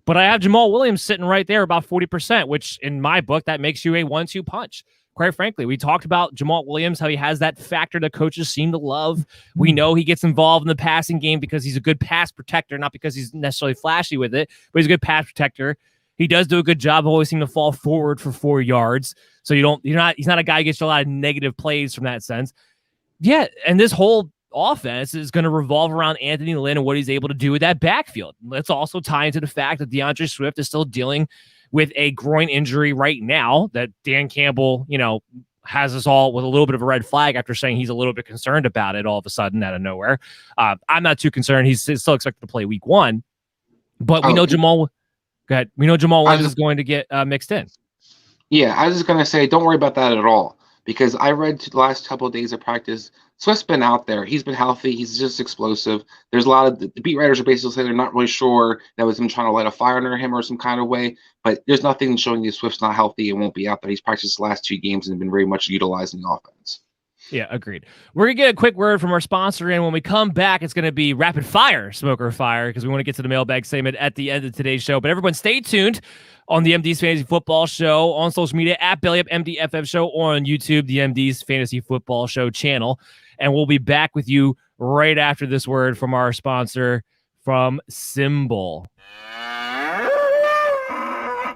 S3: But I have Jamal Williams sitting right there about 40%, which in my book, that makes you a 1-2 punch. Quite frankly, we talked about Jamal Williams, how he has that factor that coaches seem to love. We know he gets involved in the passing game because he's a good pass protector, not because he's necessarily flashy with it, but he's a good pass protector. He does do a good job of always seeming to fall forward for 4 yards. So he's not a guy who gets a lot of negative plays from that sense. Yeah, and this whole offense is going to revolve around Anthony Lynn and what he's able to do with that backfield. Let's also tie into the fact that Deandre Swift is still dealing with a groin injury right now that Dan Campbell, has us all with a little bit of a red flag after saying he's a little bit concerned about it all of a sudden out of nowhere. I'm not too concerned. He's still expected to play week 1, but we know Jamal Williams is going to get mixed in.
S5: Yeah, I was just going to say, don't worry about that at all. Because I read the last couple of days of practice, Swift's been out there. He's been healthy. He's just explosive. There's a lot of the beat writers are basically saying they're not really sure that was him trying to light a fire under him or some kind of way. But there's nothing showing you Swift's not healthy and won't be out there. He's practiced the last 2 games and been very much utilizing the offense.
S3: Yeah, agreed. We're going to get a quick word from our sponsor, and when we come back, it's going to be rapid fire, Smoker Fire, because we want to get to the mailbag segment at the end of today's show. But everyone, stay tuned on the MD's Fantasy Football Show on social media, at BellyUp MDFF Show, or on YouTube, the MD's Fantasy Football Show channel. And we'll be back with you right after this word from our sponsor, from Symbol.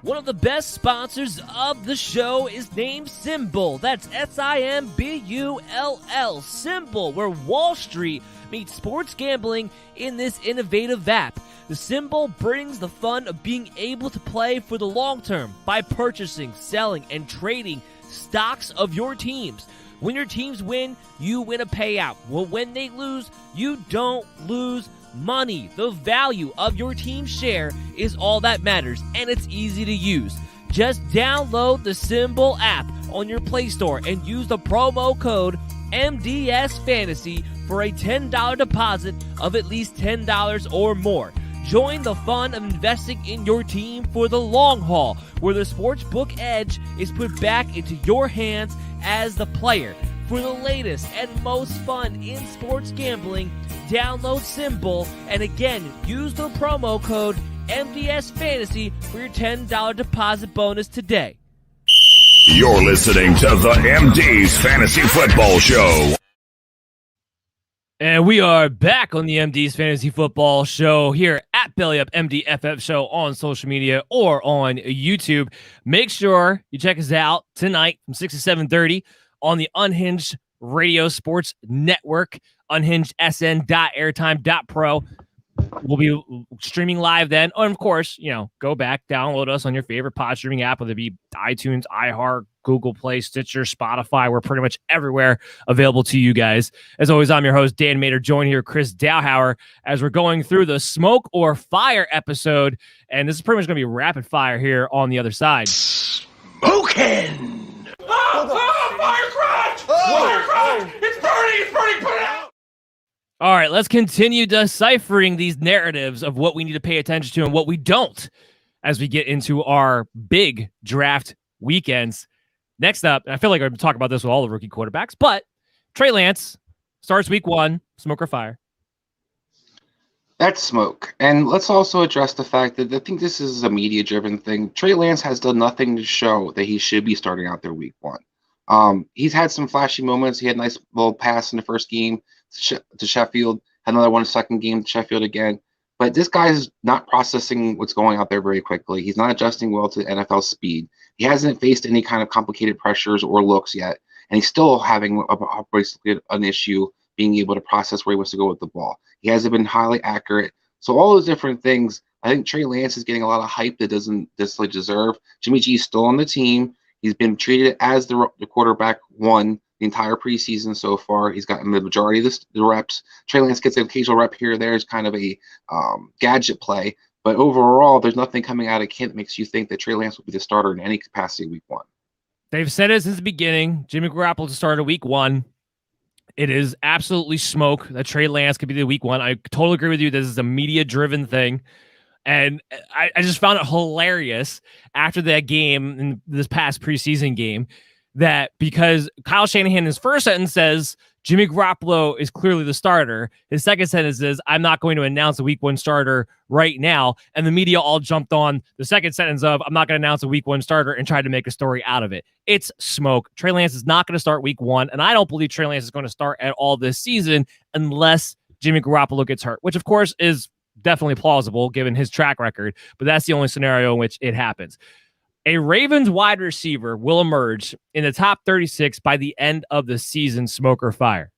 S1: One of the best sponsors of the show is named Symbol. That's Simbull. Symbol, where Wall Street meets sports gambling in this innovative app. The Symbol brings the fun of being able to play for the long term by purchasing, selling, and trading stocks of your teams. When your teams win, you win a payout. Well, when they lose, you don't lose money. The value of your team's share is all that matters, and it's easy to use. Just download the Symbol app on your Play Store and use the promo code MDSFantasy for a $10 deposit of at least $10 or more. Join the fun of investing in your team for the long haul, where the sportsbook edge is put back into your hands as the player. For the latest and most fun in sports gambling, download Symbol, and again, use the promo code MDSFantasy for your $10 deposit bonus today.
S4: You're listening to the MD's Fantasy Football Show.
S3: And we are back on the MD's Fantasy Football Show here at BellyUp MDFF Show on social media or on YouTube. Make sure you check us out tonight from 6 to 7:30 on the Unhinged Radio Sports Network, unhingedsn.airtime.pro. We'll be streaming live then. And of course, go back, download us on your favorite pod streaming app, whether it be iTunes, iHeart, Google Play, Stitcher, Spotify. We're pretty much everywhere available to you guys. As always, I'm your host, Dan Mader, joined here, Chris Dowhower, as we're going through the Smoke or Fire episode. And this is pretty much going to be rapid fire here on the other side.
S4: Smoking!
S7: Fire crotch! Fire crotch! It's burning! Put it out!
S3: All right, let's continue deciphering these narratives of what we need to pay attention to and what we don't as we get into our big draft weekends. Next up, and I feel like I'm talking about this with all the rookie quarterbacks, but Trey Lance starts week 1, smoke or fire.
S5: That's smoke. And let's also address the fact that I think this is a media-driven thing. Trey Lance has done nothing to show that he should be starting out there week 1. He's had some flashy moments. He had a nice little pass in the first game to Sheffield, had another one in the second game to Sheffield again. But this guy is not processing what's going out there very quickly. He's not adjusting well to NFL speed. He hasn't faced any kind of complicated pressures or looks yet. And he's still having basically an issue being able to process where he wants to go with the ball. He hasn't been highly accurate. So all those different things, I think Trey Lance is getting a lot of hype that doesn't necessarily deserve. Jimmy G is still on the team. He's been treated as the quarterback 1 the entire preseason so far. He's gotten the majority of the reps. Trey Lance gets an occasional rep here or there. It's kind of a gadget play. But overall, there's nothing coming out of camp that makes you think that Trey Lance will be the starter in any capacity week 1.
S3: They've said it since the beginning. Jimmy Garoppolo to start week 1. It is absolutely smoke that Trey Lance could be the week 1. I totally agree with you. This is a media-driven thing. And I just found it hilarious after that game, in this past preseason game, that because Kyle Shanahan in his first sentence says Jimmy Garoppolo is clearly the starter, his second sentence is, I'm not going to announce a week 1 starter right now. And the media all jumped on the second sentence of, I'm not going to announce a week 1 starter, and tried to make a story out of it. It's smoke. Trey Lance is not going to start week 1. And I don't believe Trey Lance is going to start at all this season unless Jimmy Garoppolo gets hurt, which of course is definitely plausible given his track record, but that's the only scenario in which it happens. A Ravens wide receiver will emerge in the top 36 by the end of the season, smoke or fire.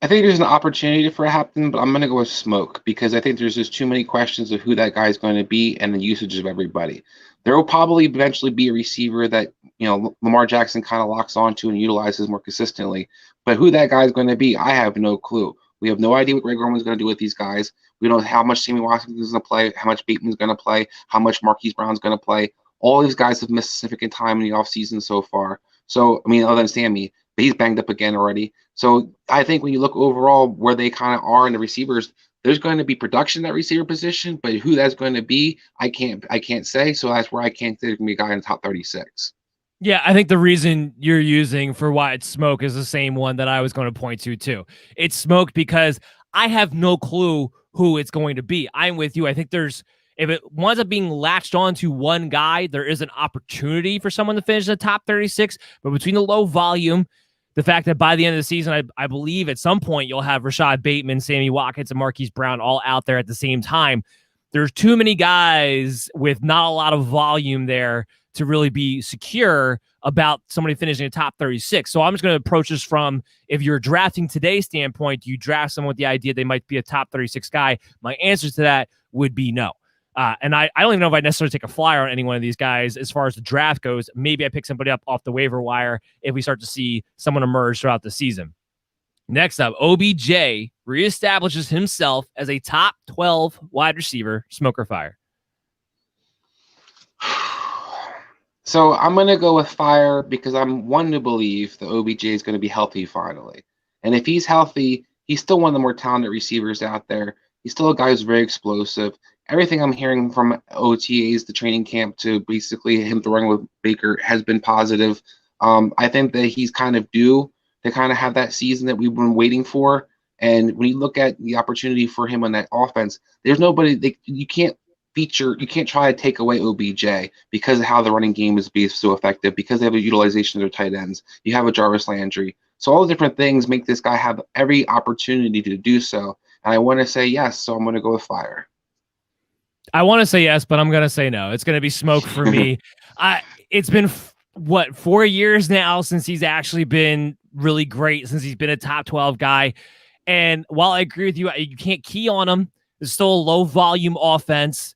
S5: I think there's an opportunity for it to happen, but I'm going to go with smoke because I think there's just too many questions of who that guy is going to be and the usage of everybody. There will probably eventually be a receiver that, Lamar Jackson kind of locks onto and utilizes more consistently, but who that guy is going to be, I have no clue. We have no idea what Greg Roman's going to do with these guys. We don't know how much Sammy Watkins is going to play, how much Bateman's going to play, how much Marquise Brown's going to play. All these guys have missed significant time in the offseason so far. So, other than Sammy, but he's banged up again already. So I think when you look overall where they kind of are in the receivers, there's going to be production at receiver position, but who that's going to be, I can't say. So that's where I can't say there's going to be a guy in the top 36.
S3: Yeah, I think the reason you're using for why it's smoke is the same one that I was going to point to too. It's smoke because I have no clue who it's going to be. I'm with you. I think if it winds up being latched on to one guy, there is an opportunity for someone to finish in the top 36. But between the low volume, the fact that by the end of the season, I believe at some point you'll have Rashad Bateman, Sammy Watkins, and Marquise Brown all out there at the same time. There's too many guys with not a lot of volume there to really be secure about somebody finishing in the top 36. So I'm just going to approach this from, if you're drafting today's standpoint, do you draft someone with the idea they might be a top 36 guy? My answer to that would be no. And I don't even know if I necessarily take a flyer on any one of these guys as far as the draft goes. Maybe I pick somebody up off the waiver wire if we start to see someone emerge throughout the season. Next up, OBJ reestablishes himself as a top 12 wide receiver. Smoke or fire?
S5: So I'm going to go with fire because I'm one to believe that OBJ is going to be healthy finally. And if he's healthy, he's still one of the more talented receivers out there. He's still a guy who's very explosive. Everything I'm hearing from OTAs, the training camp, to basically him throwing with Baker has been positive. I think that he's kind of due to kind of have that season that we've been waiting for. And when you look at the opportunity for him on that offense, there's nobody you can't try to take away OBJ because of how the running game is being so effective, because they have a utilization of their tight ends. You have a Jarvis Landry. So all the different things make this guy have every opportunity to do so. And I want to say yes, so I'm going to go with fire.
S3: I want to say yes, but I'm going to say no. It's going to be smoke for me. It's been, 4 years now since he's actually been really great, since he's been a top 12 guy. And while I agree with you, you can't key on him. It's still a low-volume offense.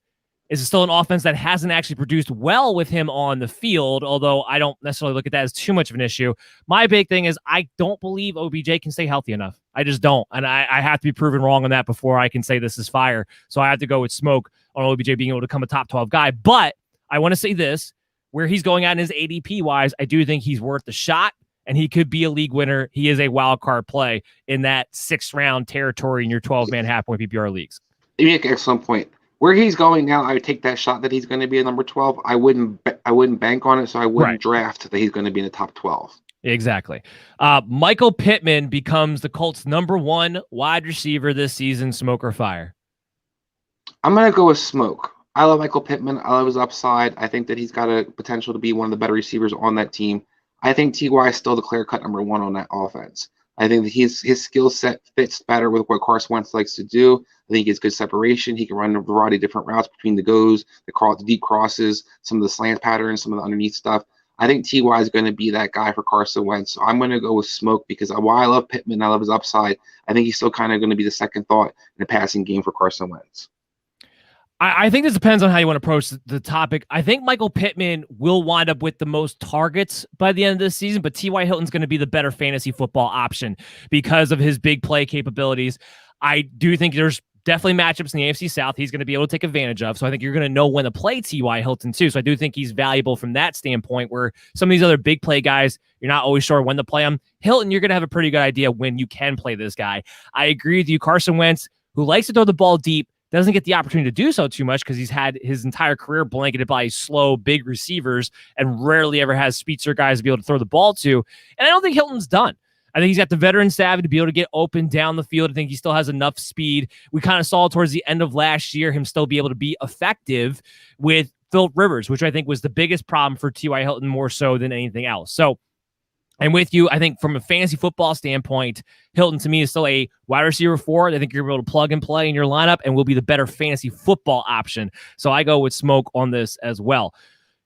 S3: It's still an offense that hasn't actually produced well with him on the field, although I don't necessarily look at that as too much of an issue. My big thing is I don't believe OBJ can stay healthy enough. I just don't. And I have to be proven wrong on that before I can say this is fire. So I have to go with smoke on OBJ being able to become a top 12 guy. But I want to say this, where he's going at in his ADP-wise, I do think he's worth the shot, and he could be a league winner. He is a wild card play in that 6th-round territory in your 12-man half-point PPR leagues.
S5: You make an excellent point. Where he's going now, I would take that shot that he's going to be a number 12. I wouldn't bank on it, so I wouldn't draft that he's going to be in the top 12.
S3: Exactly. Michael Pittman becomes the Colts' number 1 wide receiver this season. Smoke or fire?
S5: I'm going to go with smoke. I love Michael Pittman. I love his upside. I think that he's got a potential to be one of the better receivers on that team. I think T.Y. is still the clear-cut number 1 on that offense. I think that his skill set fits better with what Carson Wentz likes to do. I think he has good separation. He can run a variety of different routes between the goes, the deep crosses, some of the slant patterns, some of the underneath stuff. I think T.Y. is going to be that guy for Carson Wentz. So I'm going to go with smoke because while I love Pittman, I love his upside, I think he's still kind of going to be the second thought in the passing game for Carson Wentz.
S3: I think this depends on how you want to approach the topic. I think Michael Pittman will wind up with the most targets by the end of this season, but T.Y. Hilton's going to be the better fantasy football option because of his big play capabilities. I do think there's definitely matchups in the AFC South he's going to be able to take advantage of, so I think you're going to know when to play T.Y. Hilton too. So I do think he's valuable from that standpoint, where some of these other big play guys, you're not always sure when to play them. Hilton, you're going to have a pretty good idea when you can play this guy. I agree with you. Carson Wentz, who likes to throw the ball deep, doesn't get the opportunity to do so too much because he's had his entire career blanketed by slow, big receivers and rarely ever has speedster guys to be able to throw the ball to. And I don't think Hilton's done. I think he's got the veteran savvy to be able to get open down the field. I think he still has enough speed. We kind of saw towards the end of last year him still be able to be effective with Philip Rivers, which I think was the biggest problem for T.Y. Hilton more so than anything else. So I'm with you. I think from a fantasy football standpoint, Hilton to me is still a wide receiver 4. I think you're able to plug and play in your lineup and will be the better fantasy football option. So I go with smoke on this as well.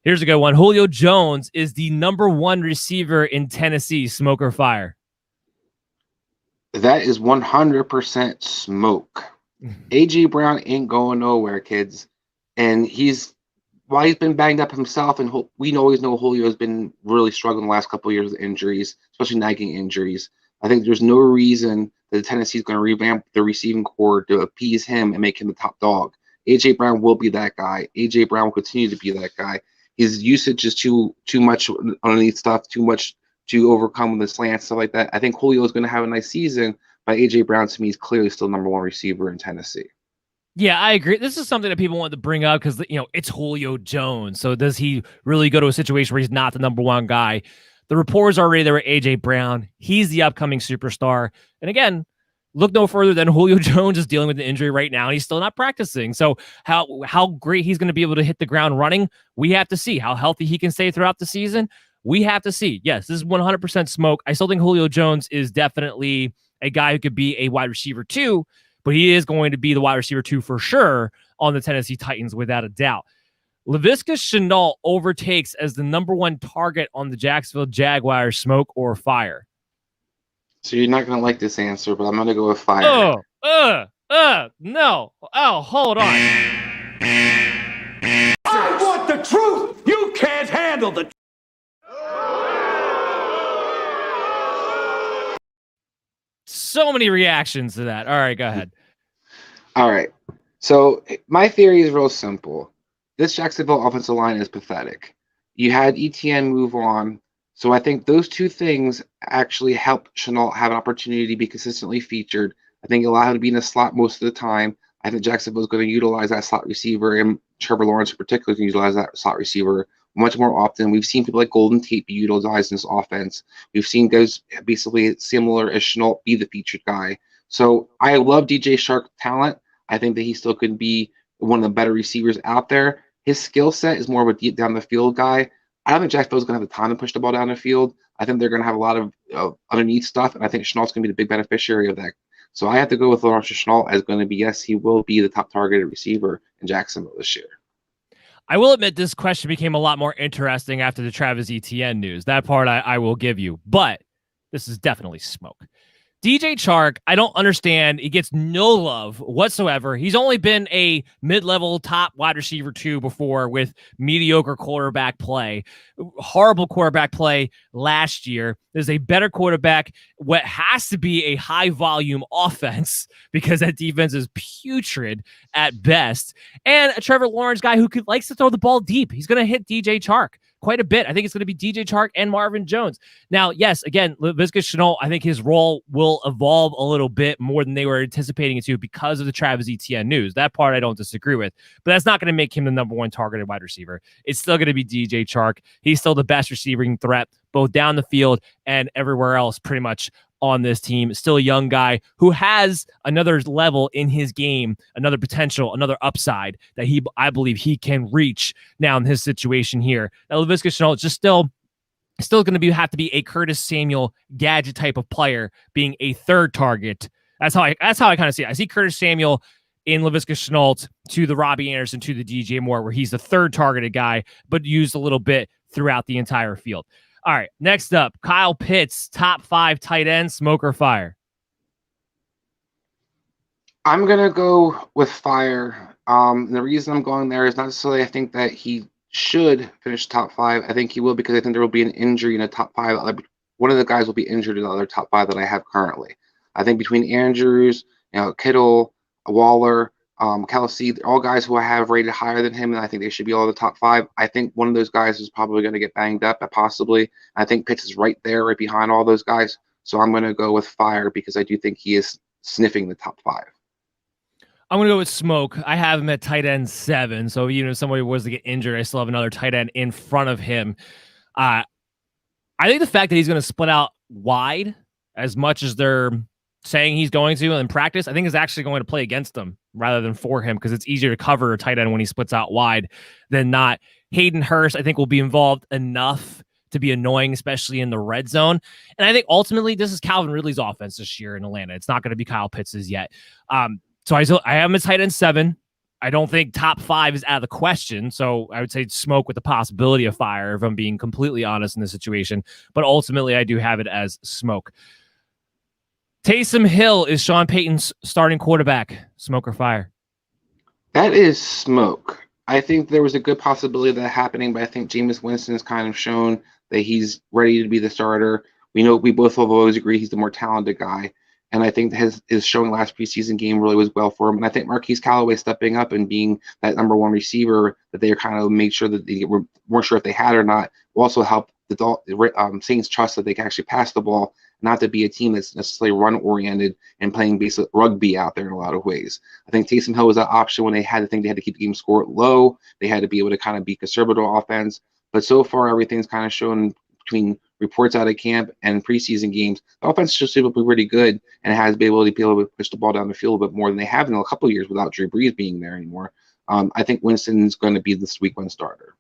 S3: Here's a good one. Julio Jones is the number 1 receiver in Tennessee. Smoke or fire?
S5: That is 100% smoke. A.J. Brown ain't going nowhere, kids. And while he's been banged up himself, and we always know Julio has been really struggling the last couple of years with injuries, especially nagging injuries. I think there's no reason that Tennessee is going to revamp the receiving core to appease him and make him the top dog. A.J. Brown will be that guy. A.J. Brown will continue to be that guy. His usage is too much underneath stuff, too much to overcome the slants, stuff like that. I think Julio is going to have a nice season, but A.J. Brown to me is clearly still number one receiver in Tennessee.
S3: Yeah, I agree. This is something that people want to bring up because, it's Julio Jones. So does he really go to a situation where he's not the number one guy? The reports are already there with A.J. Brown. He's the upcoming superstar. And again, look no further than Julio Jones is dealing with an injury right now, and he's still not practicing. So how great he's going to be able to hit the ground running, we have to see. How healthy he can stay throughout the season, we have to see. Yes, this is 100% smoke. I still think Julio Jones is definitely a guy who could be a wide receiver too, but he is going to be the wide receiver two for sure on the Tennessee Titans without a doubt. Laviska Shenault overtakes as the number one target on the Jacksonville Jaguars, smoke or fire?
S5: So you're not going to like this answer, but I'm going to go with fire.
S3: No. Oh, hold on.
S7: I want the truth. You can't handle the truth.
S3: So many reactions to that. All right, go ahead.
S5: All right. So my theory is real simple. This Jacksonville offensive line is pathetic. You had ETN move on. So I think those two things actually help Shenault have an opportunity to be consistently featured. I think it allowed him to be in the slot most of the time. I think Jacksonville is going to utilize that slot receiver, and Trevor Lawrence in particular can utilize that slot receiver much more often. We've seen people like Golden Tate be utilized in this offense. We've seen guys basically similar as Shenault be the featured guy. So I love DJ Chark's talent. I think that he still could be one of the better receivers out there. His skill set is more of a deep down the field guy. I don't think Jacksonville's going to have the time to push the ball down the field. I think they're going to have a lot of underneath stuff, and I think Shenault's going to be the big beneficiary of that. So I have to go with Lawrence Shenault as going to be, yes, he will be the top targeted receiver in Jacksonville this year.
S3: I will admit this question became a lot more interesting after the Travis Etienne news. That part I will give you, but this is definitely smoke. DJ Chark, I don't understand. He gets no love whatsoever. He's only been a mid-level top wide receiver two before with mediocre quarterback play. Horrible quarterback play last year. There's a better quarterback, what has to be a high-volume offense because that defense is putrid at best. And a Trevor Lawrence guy who likes to throw the ball deep. He's going to hit DJ Chark quite a bit. I think it's going to be DJ Chark and Marvin Jones. Now, yes, again, Laviska Shenault, I think his role will evolve a little bit more than they were anticipating it to because of the Travis Etienne news. That part I don't disagree with, but that's not going to make him the number one targeted wide receiver. It's still going to be DJ Chark. He's still the best receiving threat, both down the field and everywhere else pretty much on this team. Still a young guy who has another level in his game, another potential, another upside that I believe he can reach now in his situation here. Now, Laviska Shenault is just still going to have to be a Curtis Samuel gadget type of player, being a third target. That's how I kind of see it. I see Curtis Samuel in Laviska Shenault to the Robbie Anderson to the DJ Moore, where he's the third targeted guy, but used a little bit throughout the entire field. All right, next up, Kyle Pitts, top 5 tight end, smoke or fire?
S5: I'm going to go with fire. The reason I'm going there is not necessarily I think that he should finish top 5. I think he will because I think there will be an injury in the top 5. One of the guys will be injured in the other top 5 that I have currently. I think between Andrews, Kittle, Waller, Kelsey, they're all guys who I have rated higher than him, and I think they should be all the top 5. I think one of those guys is probably going to get banged up, possibly. I think Pitts is right there, right behind all those guys. So I'm going to go with fire because I do think he is sniffing the top 5.
S3: I'm going to go with smoke. I have him at tight end 7. So even if somebody was to get injured, I still have another tight end in front of him. I think the fact that he's going to split out wide as much as they're saying he's going to in practice, I think is actually going to play against him rather than for him because it's easier to cover a tight end when he splits out wide than not. Hayden Hurst, I think, will be involved enough to be annoying, especially in the red zone. And I think ultimately this is Calvin Ridley's offense this year in Atlanta. It's not going to be Kyle Pitts's yet. So I have him at tight end 7. I don't think top 5 is out of the question. So I would say smoke with the possibility of fire if I'm being completely honest in this situation. But ultimately I do have it as smoke. Taysom Hill is Sean Payton's starting quarterback. Smoke or fire?
S5: That is smoke. I think there was a good possibility of that happening, but I think Jameis Winston has kind of shown that he's ready to be the starter. We both have always agreed he's the more talented guy. And I think his showing last preseason game really was well for him. And I think Marquise Callaway stepping up and being that number one receiver that they kind of made sure that they weren't sure if they had or not will also help Saints trust that they can actually pass the ball, not to be a team that's necessarily run-oriented and playing basic rugby out there in a lot of ways. I think Taysom Hill was that option when they had to keep the game score low. They had to be able to kind of be conservative offense. But so far, everything's kind of shown between reports out of camp and preseason games. The offense should be pretty good and has been able to push the ball down the field a bit more than they have in a couple of years without Drew Brees being there anymore. I think Winston's going to be this week one starter.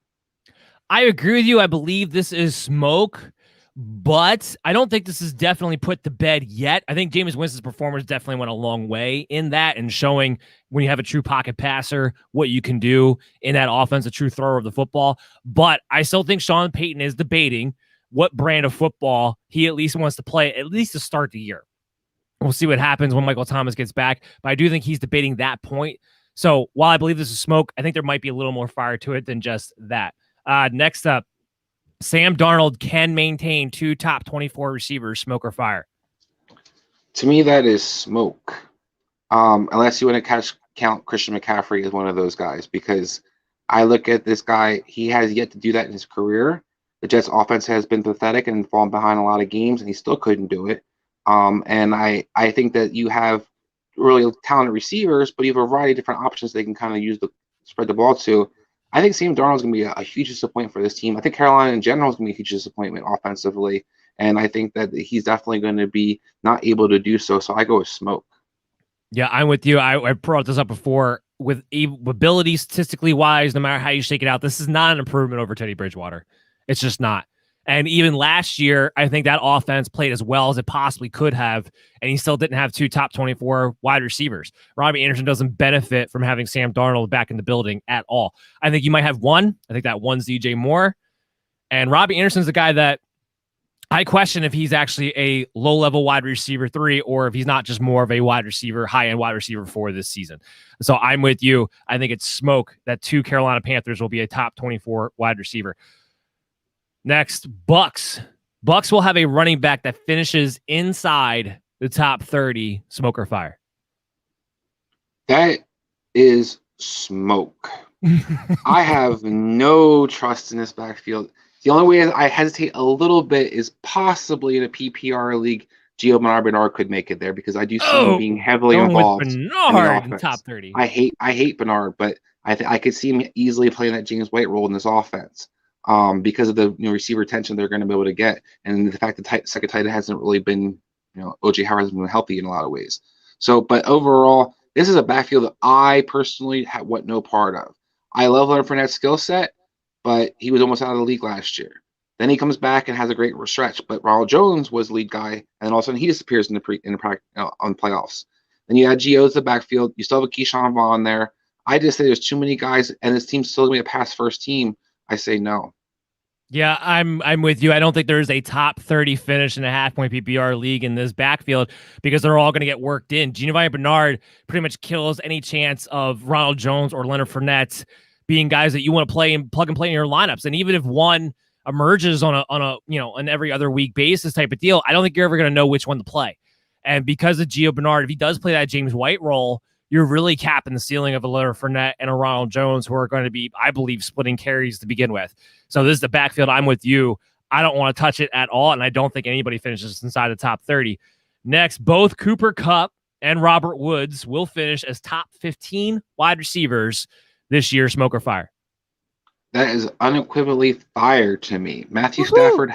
S1: I agree with you. I believe this is smoke, but I don't think this is definitely put to bed yet. I think Jameis Winston's performance definitely went a long way in that and showing when you have a true pocket passer, what you can do in that offense, a true thrower of the football. But I still think Sean Payton is debating what brand of football he at least wants to play, at least to start the year. We'll see what happens when Michael Thomas gets back, but I do think he's debating that point. So while I believe this is smoke, I think there might be a little more fire to it than just that. Next up, Sam Darnold can maintain 2 top 24 receivers, smoke or fire?
S5: To me, that is smoke. Unless you want to count Christian McCaffrey as one of those guys, because I look at this guy, he has yet to do that in his career. The Jets offense has been pathetic and fallen behind a lot of games, and he still couldn't do it. And I think that you have really talented receivers, but you have a variety of different options they can kind of use to spread the ball to. I think Sam Darnold is going to be a huge disappointment for this team. I think Carolina in general is going to be a huge disappointment offensively, and I think that he's definitely going to be not able to do so. So I go with smoke.
S1: Yeah, I'm with you. I brought this up before. With ability statistically wise, no matter how you shake it out, this is not an improvement over Teddy Bridgewater. It's just not. And even last year, I think that offense played as well as it possibly could have, and he still didn't have 2 top 24 wide receivers. Robbie Anderson doesn't benefit from having Sam Darnold back in the building at all. I think you might have one. I think that one's DJ Moore. And Robbie Anderson's the guy that I question if he's actually a low-level wide receiver 3 or if he's not just more of a wide receiver, high-end wide receiver 4 this season. So I'm with you. I think it's smoke that 2 Carolina Panthers will be a top 24 wide receiver. Next, Bucks. Bucks will have a running back that finishes inside the top 30, smoke or fire?
S5: That is smoke. I have no trust in this backfield. The only way I hesitate a little bit is possibly in a PPR league, Gio Bernard could make it there because I do see him being heavily involved.
S1: Bernard in the top 30.
S5: I hate Bernard, but I could see him easily playing that James White role in this offense. Because of the receiver attention they're going to be able to get, and the fact that second tight end hasn't really been, OJ Howard has been healthy in a lot of ways. So, but overall, this is a backfield that I personally want no part of. I love Leonard Fournette's skill set, but he was almost out of the league last year. Then he comes back and has a great stretch. But Ronald Jones was the lead guy, and all of a sudden he disappears on playoffs. Then you add Gio to the backfield. You still have a Keyshawn Vaughn there. I just say there's too many guys, and this team's still going to be a pass-first team. I say no.
S1: Yeah, I'm with you. I don't think there's a top 30 finish in a half-point PPR league in this backfield because they're all going to get worked in. Giovanni Bernard pretty much kills any chance of Ronald Jones or Leonard Fournette being guys that you want to play and plug and play in your lineups. And even if one emerges on an every other week basis type of deal, I don't think you're ever going to know which one to play. And because of Gio Bernard, if he does play that James White role, you're really capping the ceiling of a Leonard Fournette and a Ronald Jones who are going to be, I believe, splitting carries to begin with. So this is the backfield. I'm with you. I don't want to touch it at all, and I don't think anybody finishes inside the top 30. Next, both Cooper Kupp and Robert Woods will finish as top 15 wide receivers this year, smoke or fire?
S5: That is unequivocally fire to me. Matthew Stafford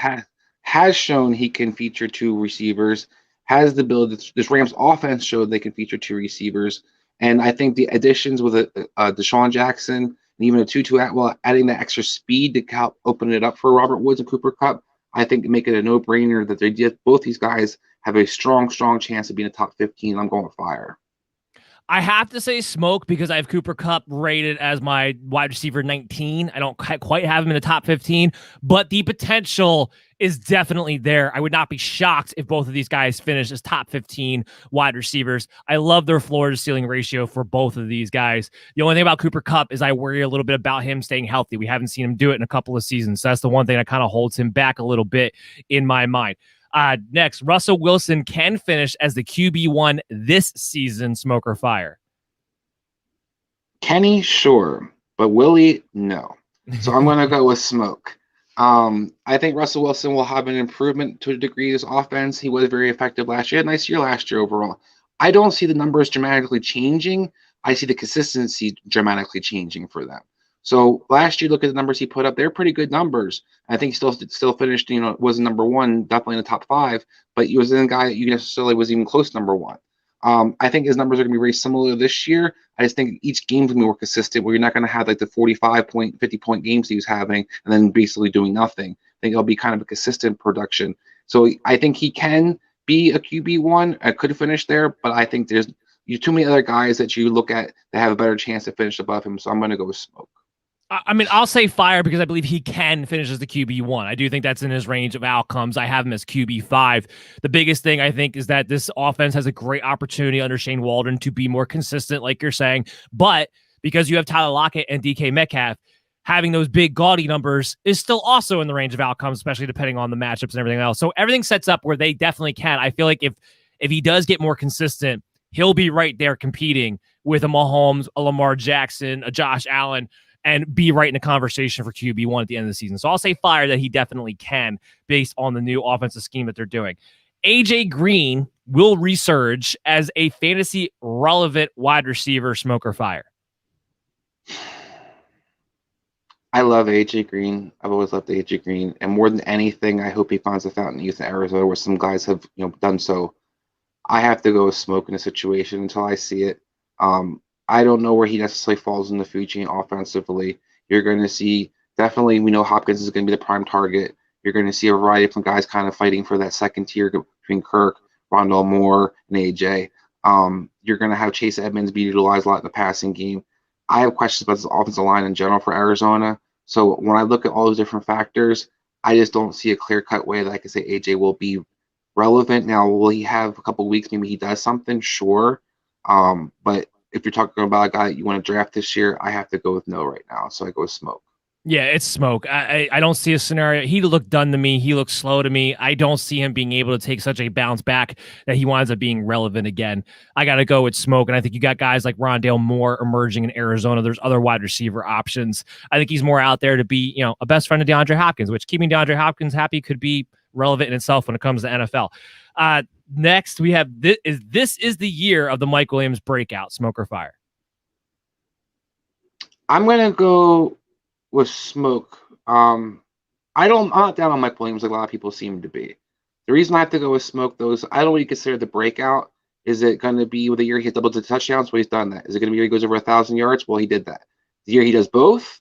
S5: has shown he can feature 2 receivers, has the ability. This Rams offense showed they can feature 2 receivers. And I think the additions with Deshaun Jackson and even a Tutu Atwell adding that extra speed to help open it up for Robert Woods and Cooper Kupp, I think make it a no-brainer that both these guys have a strong chance of being a top 15. I'm going with fire.
S1: I have to say smoke because I have Cooper Kupp rated as my wide receiver 19. I don't quite have him in the top 15, but the potential is definitely there. I would not be shocked if both of these guys finish as top 15 wide receivers. I love their floor to ceiling ratio for both of these guys. The only thing about Cooper Kupp is I worry a little bit about him staying healthy. We haven't seen him do it in a couple of seasons. So that's the one thing that kind of holds him back a little bit in my mind. Next, Russell Wilson can finish as the QB1 this season, smoke or fire?
S5: Kenny, sure, but Willie, no. So I'm going to go with smoke. I think Russell Wilson will have an improvement to a degree. His offense, he was very effective last year. Nice year last year overall. I don't see the numbers dramatically changing. I see the consistency dramatically changing for them. So last year, look at the numbers he put up. They're pretty good numbers. I think he still finished, wasn't number one, definitely in the top five, but he was in a guy that you necessarily was even close to number one. I think his numbers are going to be very similar this year. I just think each game's going to be more consistent, where you're not going to have like the 45-point, 50-point games he was having and then basically doing nothing. I think it'll be kind of a consistent production. So I think he can be a QB1. I could finish there, but I think there's too many other guys that you look at that have a better chance to finish above him. So I'm going to go with Smoke.
S3: I mean, I'll say fire because I believe he can finish as the QB1. I do think that's in his range of outcomes. I have him as QB5. The biggest thing I think is that this offense has a great opportunity under Shane Waldron to be more consistent, like you're saying. But because you have Tyler Lockett and DK Metcalf, having those big gaudy numbers is still also in the range of outcomes, especially depending on the matchups and everything else. So everything sets up where they definitely can. I feel like if he does get more consistent, he'll be right there competing with a Mahomes, a Lamar Jackson, a Josh Allen, and be right in the conversation for QB1 at the end of the season. So I'll say fire that he definitely can based on the new offensive scheme that they're doing. AJ Green will resurge as a fantasy relevant wide receiver, smoke or fire.
S5: I love AJ Green. I've always loved AJ Green. And more than anything, I hope he finds a fountain of youth in Arizona where some guys have done so. I have to go with Smoke in a situation until I see it. I don't know where he necessarily falls in the food chain offensively. You're going to see, definitely, we know Hopkins is going to be the prime target. You're going to see a variety of different guys kind of fighting for that second tier between Kirk, Rondell Moore, and AJ. You're going to have Chase Edmonds be utilized a lot in the passing game. I have questions about this offensive line in general for Arizona. So when I look at all those different factors, I just don't see a clear-cut way that I can say AJ will be relevant. Now, will he have a couple weeks? Maybe he does something, sure. But if you're talking about a guy that you want to draft this year, I have to go with no right now. So I go with Smoke.
S3: Yeah, it's Smoke. I don't see a scenario. He looked done to me. He looked slow to me. I don't see him being able to take such a bounce back that he winds up being relevant again. I got to go with Smoke. And I think you got guys like Rondale Moore emerging in Arizona. There's other wide receiver options. I think he's more out there to be, a best friend of DeAndre Hopkins, which keeping DeAndre Hopkins happy could be relevant in itself when it comes to NFL. Next, we have this is the year of the Mike Williams breakout, smoke or fire.
S5: I'm going to go with Smoke. I'm not down on Mike Williams like a lot of people seem to be. The reason I have to go with Smoke, though, is I don't really consider the breakout. Is it going to be the year he hit double-digit touchdowns? Well, he's done that. Is it going to be the year he goes over 1,000 yards? Well, he did that. The year he does both?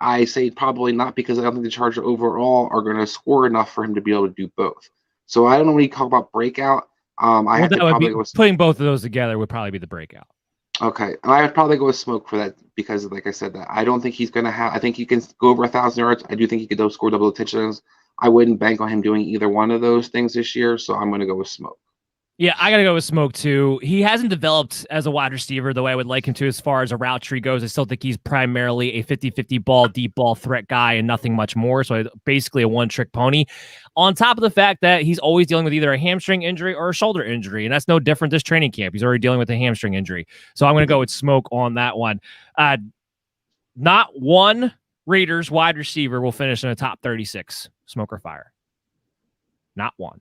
S5: I say probably not, because I don't think the Chargers overall are going to score enough for him to be able to do both. So I don't know what you talk about breakout.
S3: Putting both of those together would probably be the breakout.
S5: Okay, I would probably go with Smoke for that because, like I said, that I don't think he's going to have. I think he can go over 1,000 yards. I do think he could score double touchdowns. I wouldn't bank on him doing either one of those things this year, so I'm going to go with Smoke.
S3: Yeah, I got to go with Smoke, too. He hasn't developed as a wide receiver the way I would like him to as far as a route tree goes. I still think he's primarily a 50-50 ball, deep ball threat guy and nothing much more. So basically a one-trick pony. On top of the fact that he's always dealing with either a hamstring injury or a shoulder injury, and that's no different this training camp. He's already dealing with a hamstring injury. So I'm going to go with Smoke on that one. Not one Raiders wide receiver will finish in the top 36. Smoke or fire? Not one.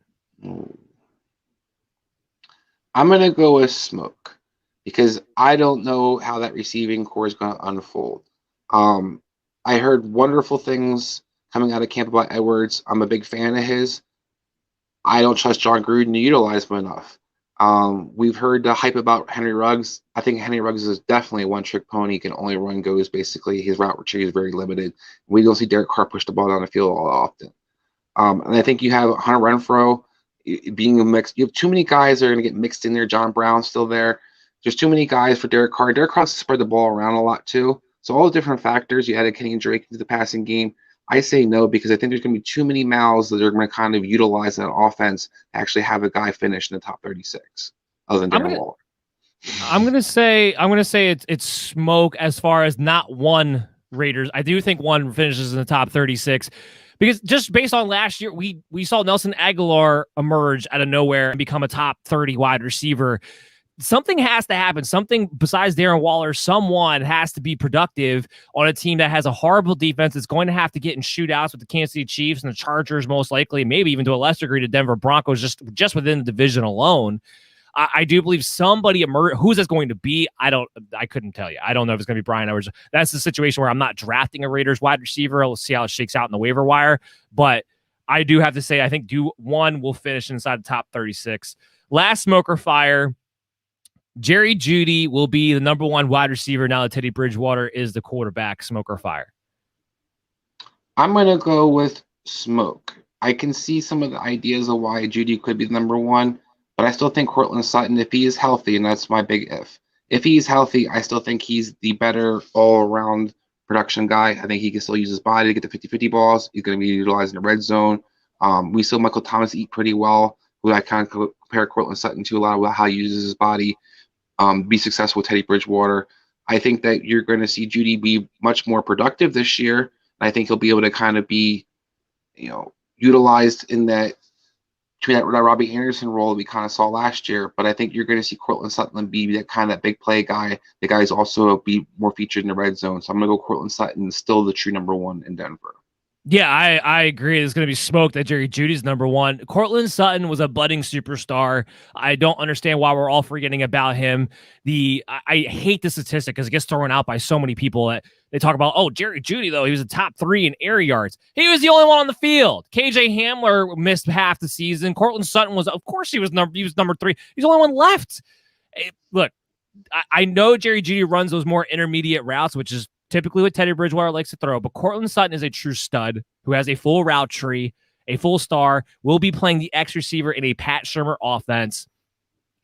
S5: I'm going to go with Smoke because I don't know how that receiving core is going to unfold. I heard wonderful things coming out of camp about Edwards. I'm a big fan of his. I don't trust John Gruden to utilize him enough. We've heard the hype about Henry Ruggs. I think Henry Ruggs is definitely a one-trick pony. He can only run goes, basically. His route tree is very limited. We don't see Derek Carr push the ball down the field all often. And I think you have Hunter Renfrow being a mix. You have too many guys that are going to get mixed in there. John Brown's still there. There's too many guys for Derek Carr. Derek Carr spread the ball around a lot too. So all the different factors. You added Kenny Drake into the passing game. I say no because I think there's going to be too many mouths that are going to kind of utilize that offense to actually have a guy finish in the top 36, other than Darren Waller.
S3: I'm gonna say it's Smoke as far as not one Raiders. I do think one finishes in the top 36. Because just based on last year, we saw Nelson Aguilar emerge out of nowhere and become a top 30 wide receiver.
S1: something has to happen. Something besides Darren Waller, someone has to be productive on a team that has a horrible defense. It's going to have to get in shootouts with the Kansas City Chiefs and the Chargers, most likely, maybe even to a lesser degree, the Denver Broncos, just within the division alone. I do believe somebody who's this going to be? I couldn't tell you. I don't know if it's going to be Brian Edwards. That's the situation where I'm not drafting a Raiders wide receiver. We'll see how it shakes out in the waiver wire. But I do have to say, I think one will finish inside the top 36. Last smoker fire. Jerry Jeudy will be the number one wide receiver now that Teddy Bridgewater is the quarterback. Smoker fire.
S5: I'm going to go with smoke. I can see some of the ideas of why Jeudy could be the number one, but I still think Courtland Sutton, if he is healthy, and that's my big if he's healthy, I still think he's the better all-around production guy. I think he can still use his body to get the 50-50 balls. He's going to be utilized in the red zone. We saw Michael Thomas eat pretty well, who I kind of compare Courtland Sutton to a lot of how he uses his body, be successful with Teddy Bridgewater. I think that you're going to see Jeudy be much more productive this year. I think he'll be able to kind of be, utilized in that Robbie Anderson role that we kind of saw last year. But I think you're going to see Courtland Sutton be that kind of big play guy. The guys also be more featured in the red zone. So I'm going to go Courtland Sutton, still the true number one in Denver.
S1: Yeah, I agree. There's going to be smoke that Jerry Jeudy's number one. Courtland Sutton was a budding superstar. I don't understand why we're all forgetting about him. I hate the statistic because it gets thrown out by so many people that they talk about, Jerry Jeudy, though, he was a top 3 in air yards. He was the only one on the field. KJ Hamler missed half the season. Courtland Sutton of course, he was number 3. He's the only one left. Look, I know Jerry Jeudy runs those more intermediate routes, which is typically what Teddy Bridgewater likes to throw, but Courtland Sutton is a true stud who has a full route tree, a full star, will be playing the X receiver in a Pat Shurmur offense.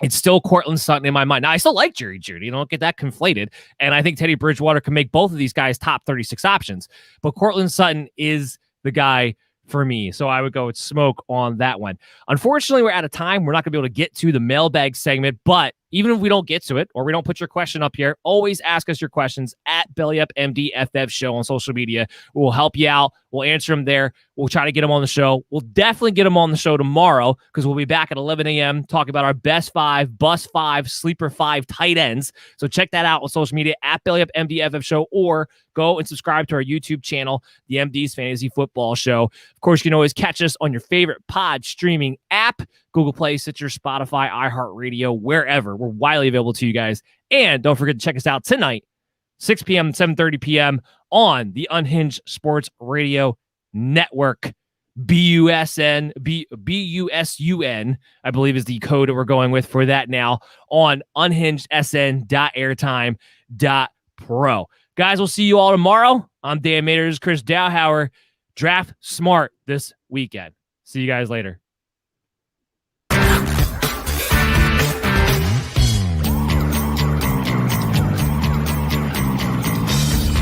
S1: It's still Courtland Sutton in my mind. Now, I still like Jerry Jeudy. Don't get that conflated. And I think Teddy Bridgewater can make both of these guys top 36 options. But Courtland Sutton is the guy for me. So I would go with smoke on that one. Unfortunately, we're out of time. We're not going to be able to get to the mailbag segment, but even if we don't get to it or we don't put your question up here, always ask us your questions at BellyUpMDFF Show on social media. We'll help you out. We'll answer them there. We'll try to get them on the show. We'll definitely get them on the show tomorrow because we'll be back at 11 a.m. talking about our best 5, bust 5, sleeper 5 tight ends. So check that out on social media at BellyUpMDFF Show or go and subscribe to our YouTube channel, the MD's Fantasy Football Show. Of course, you can always catch us on your favorite pod streaming app, Google Play, Stitcher, Spotify, iHeartRadio, wherever. We're widely available to you guys. And don't forget to check us out tonight, 6 p.m. 7:30 p.m. on the Unhinged Sports Radio Network. BUSN, I believe is the code that we're going with for that now on unhingedsn.airtime.pro. Guys, we'll see you all tomorrow. I'm Dan Mader, Chris Dowhower. Draft smart this weekend. See you guys later.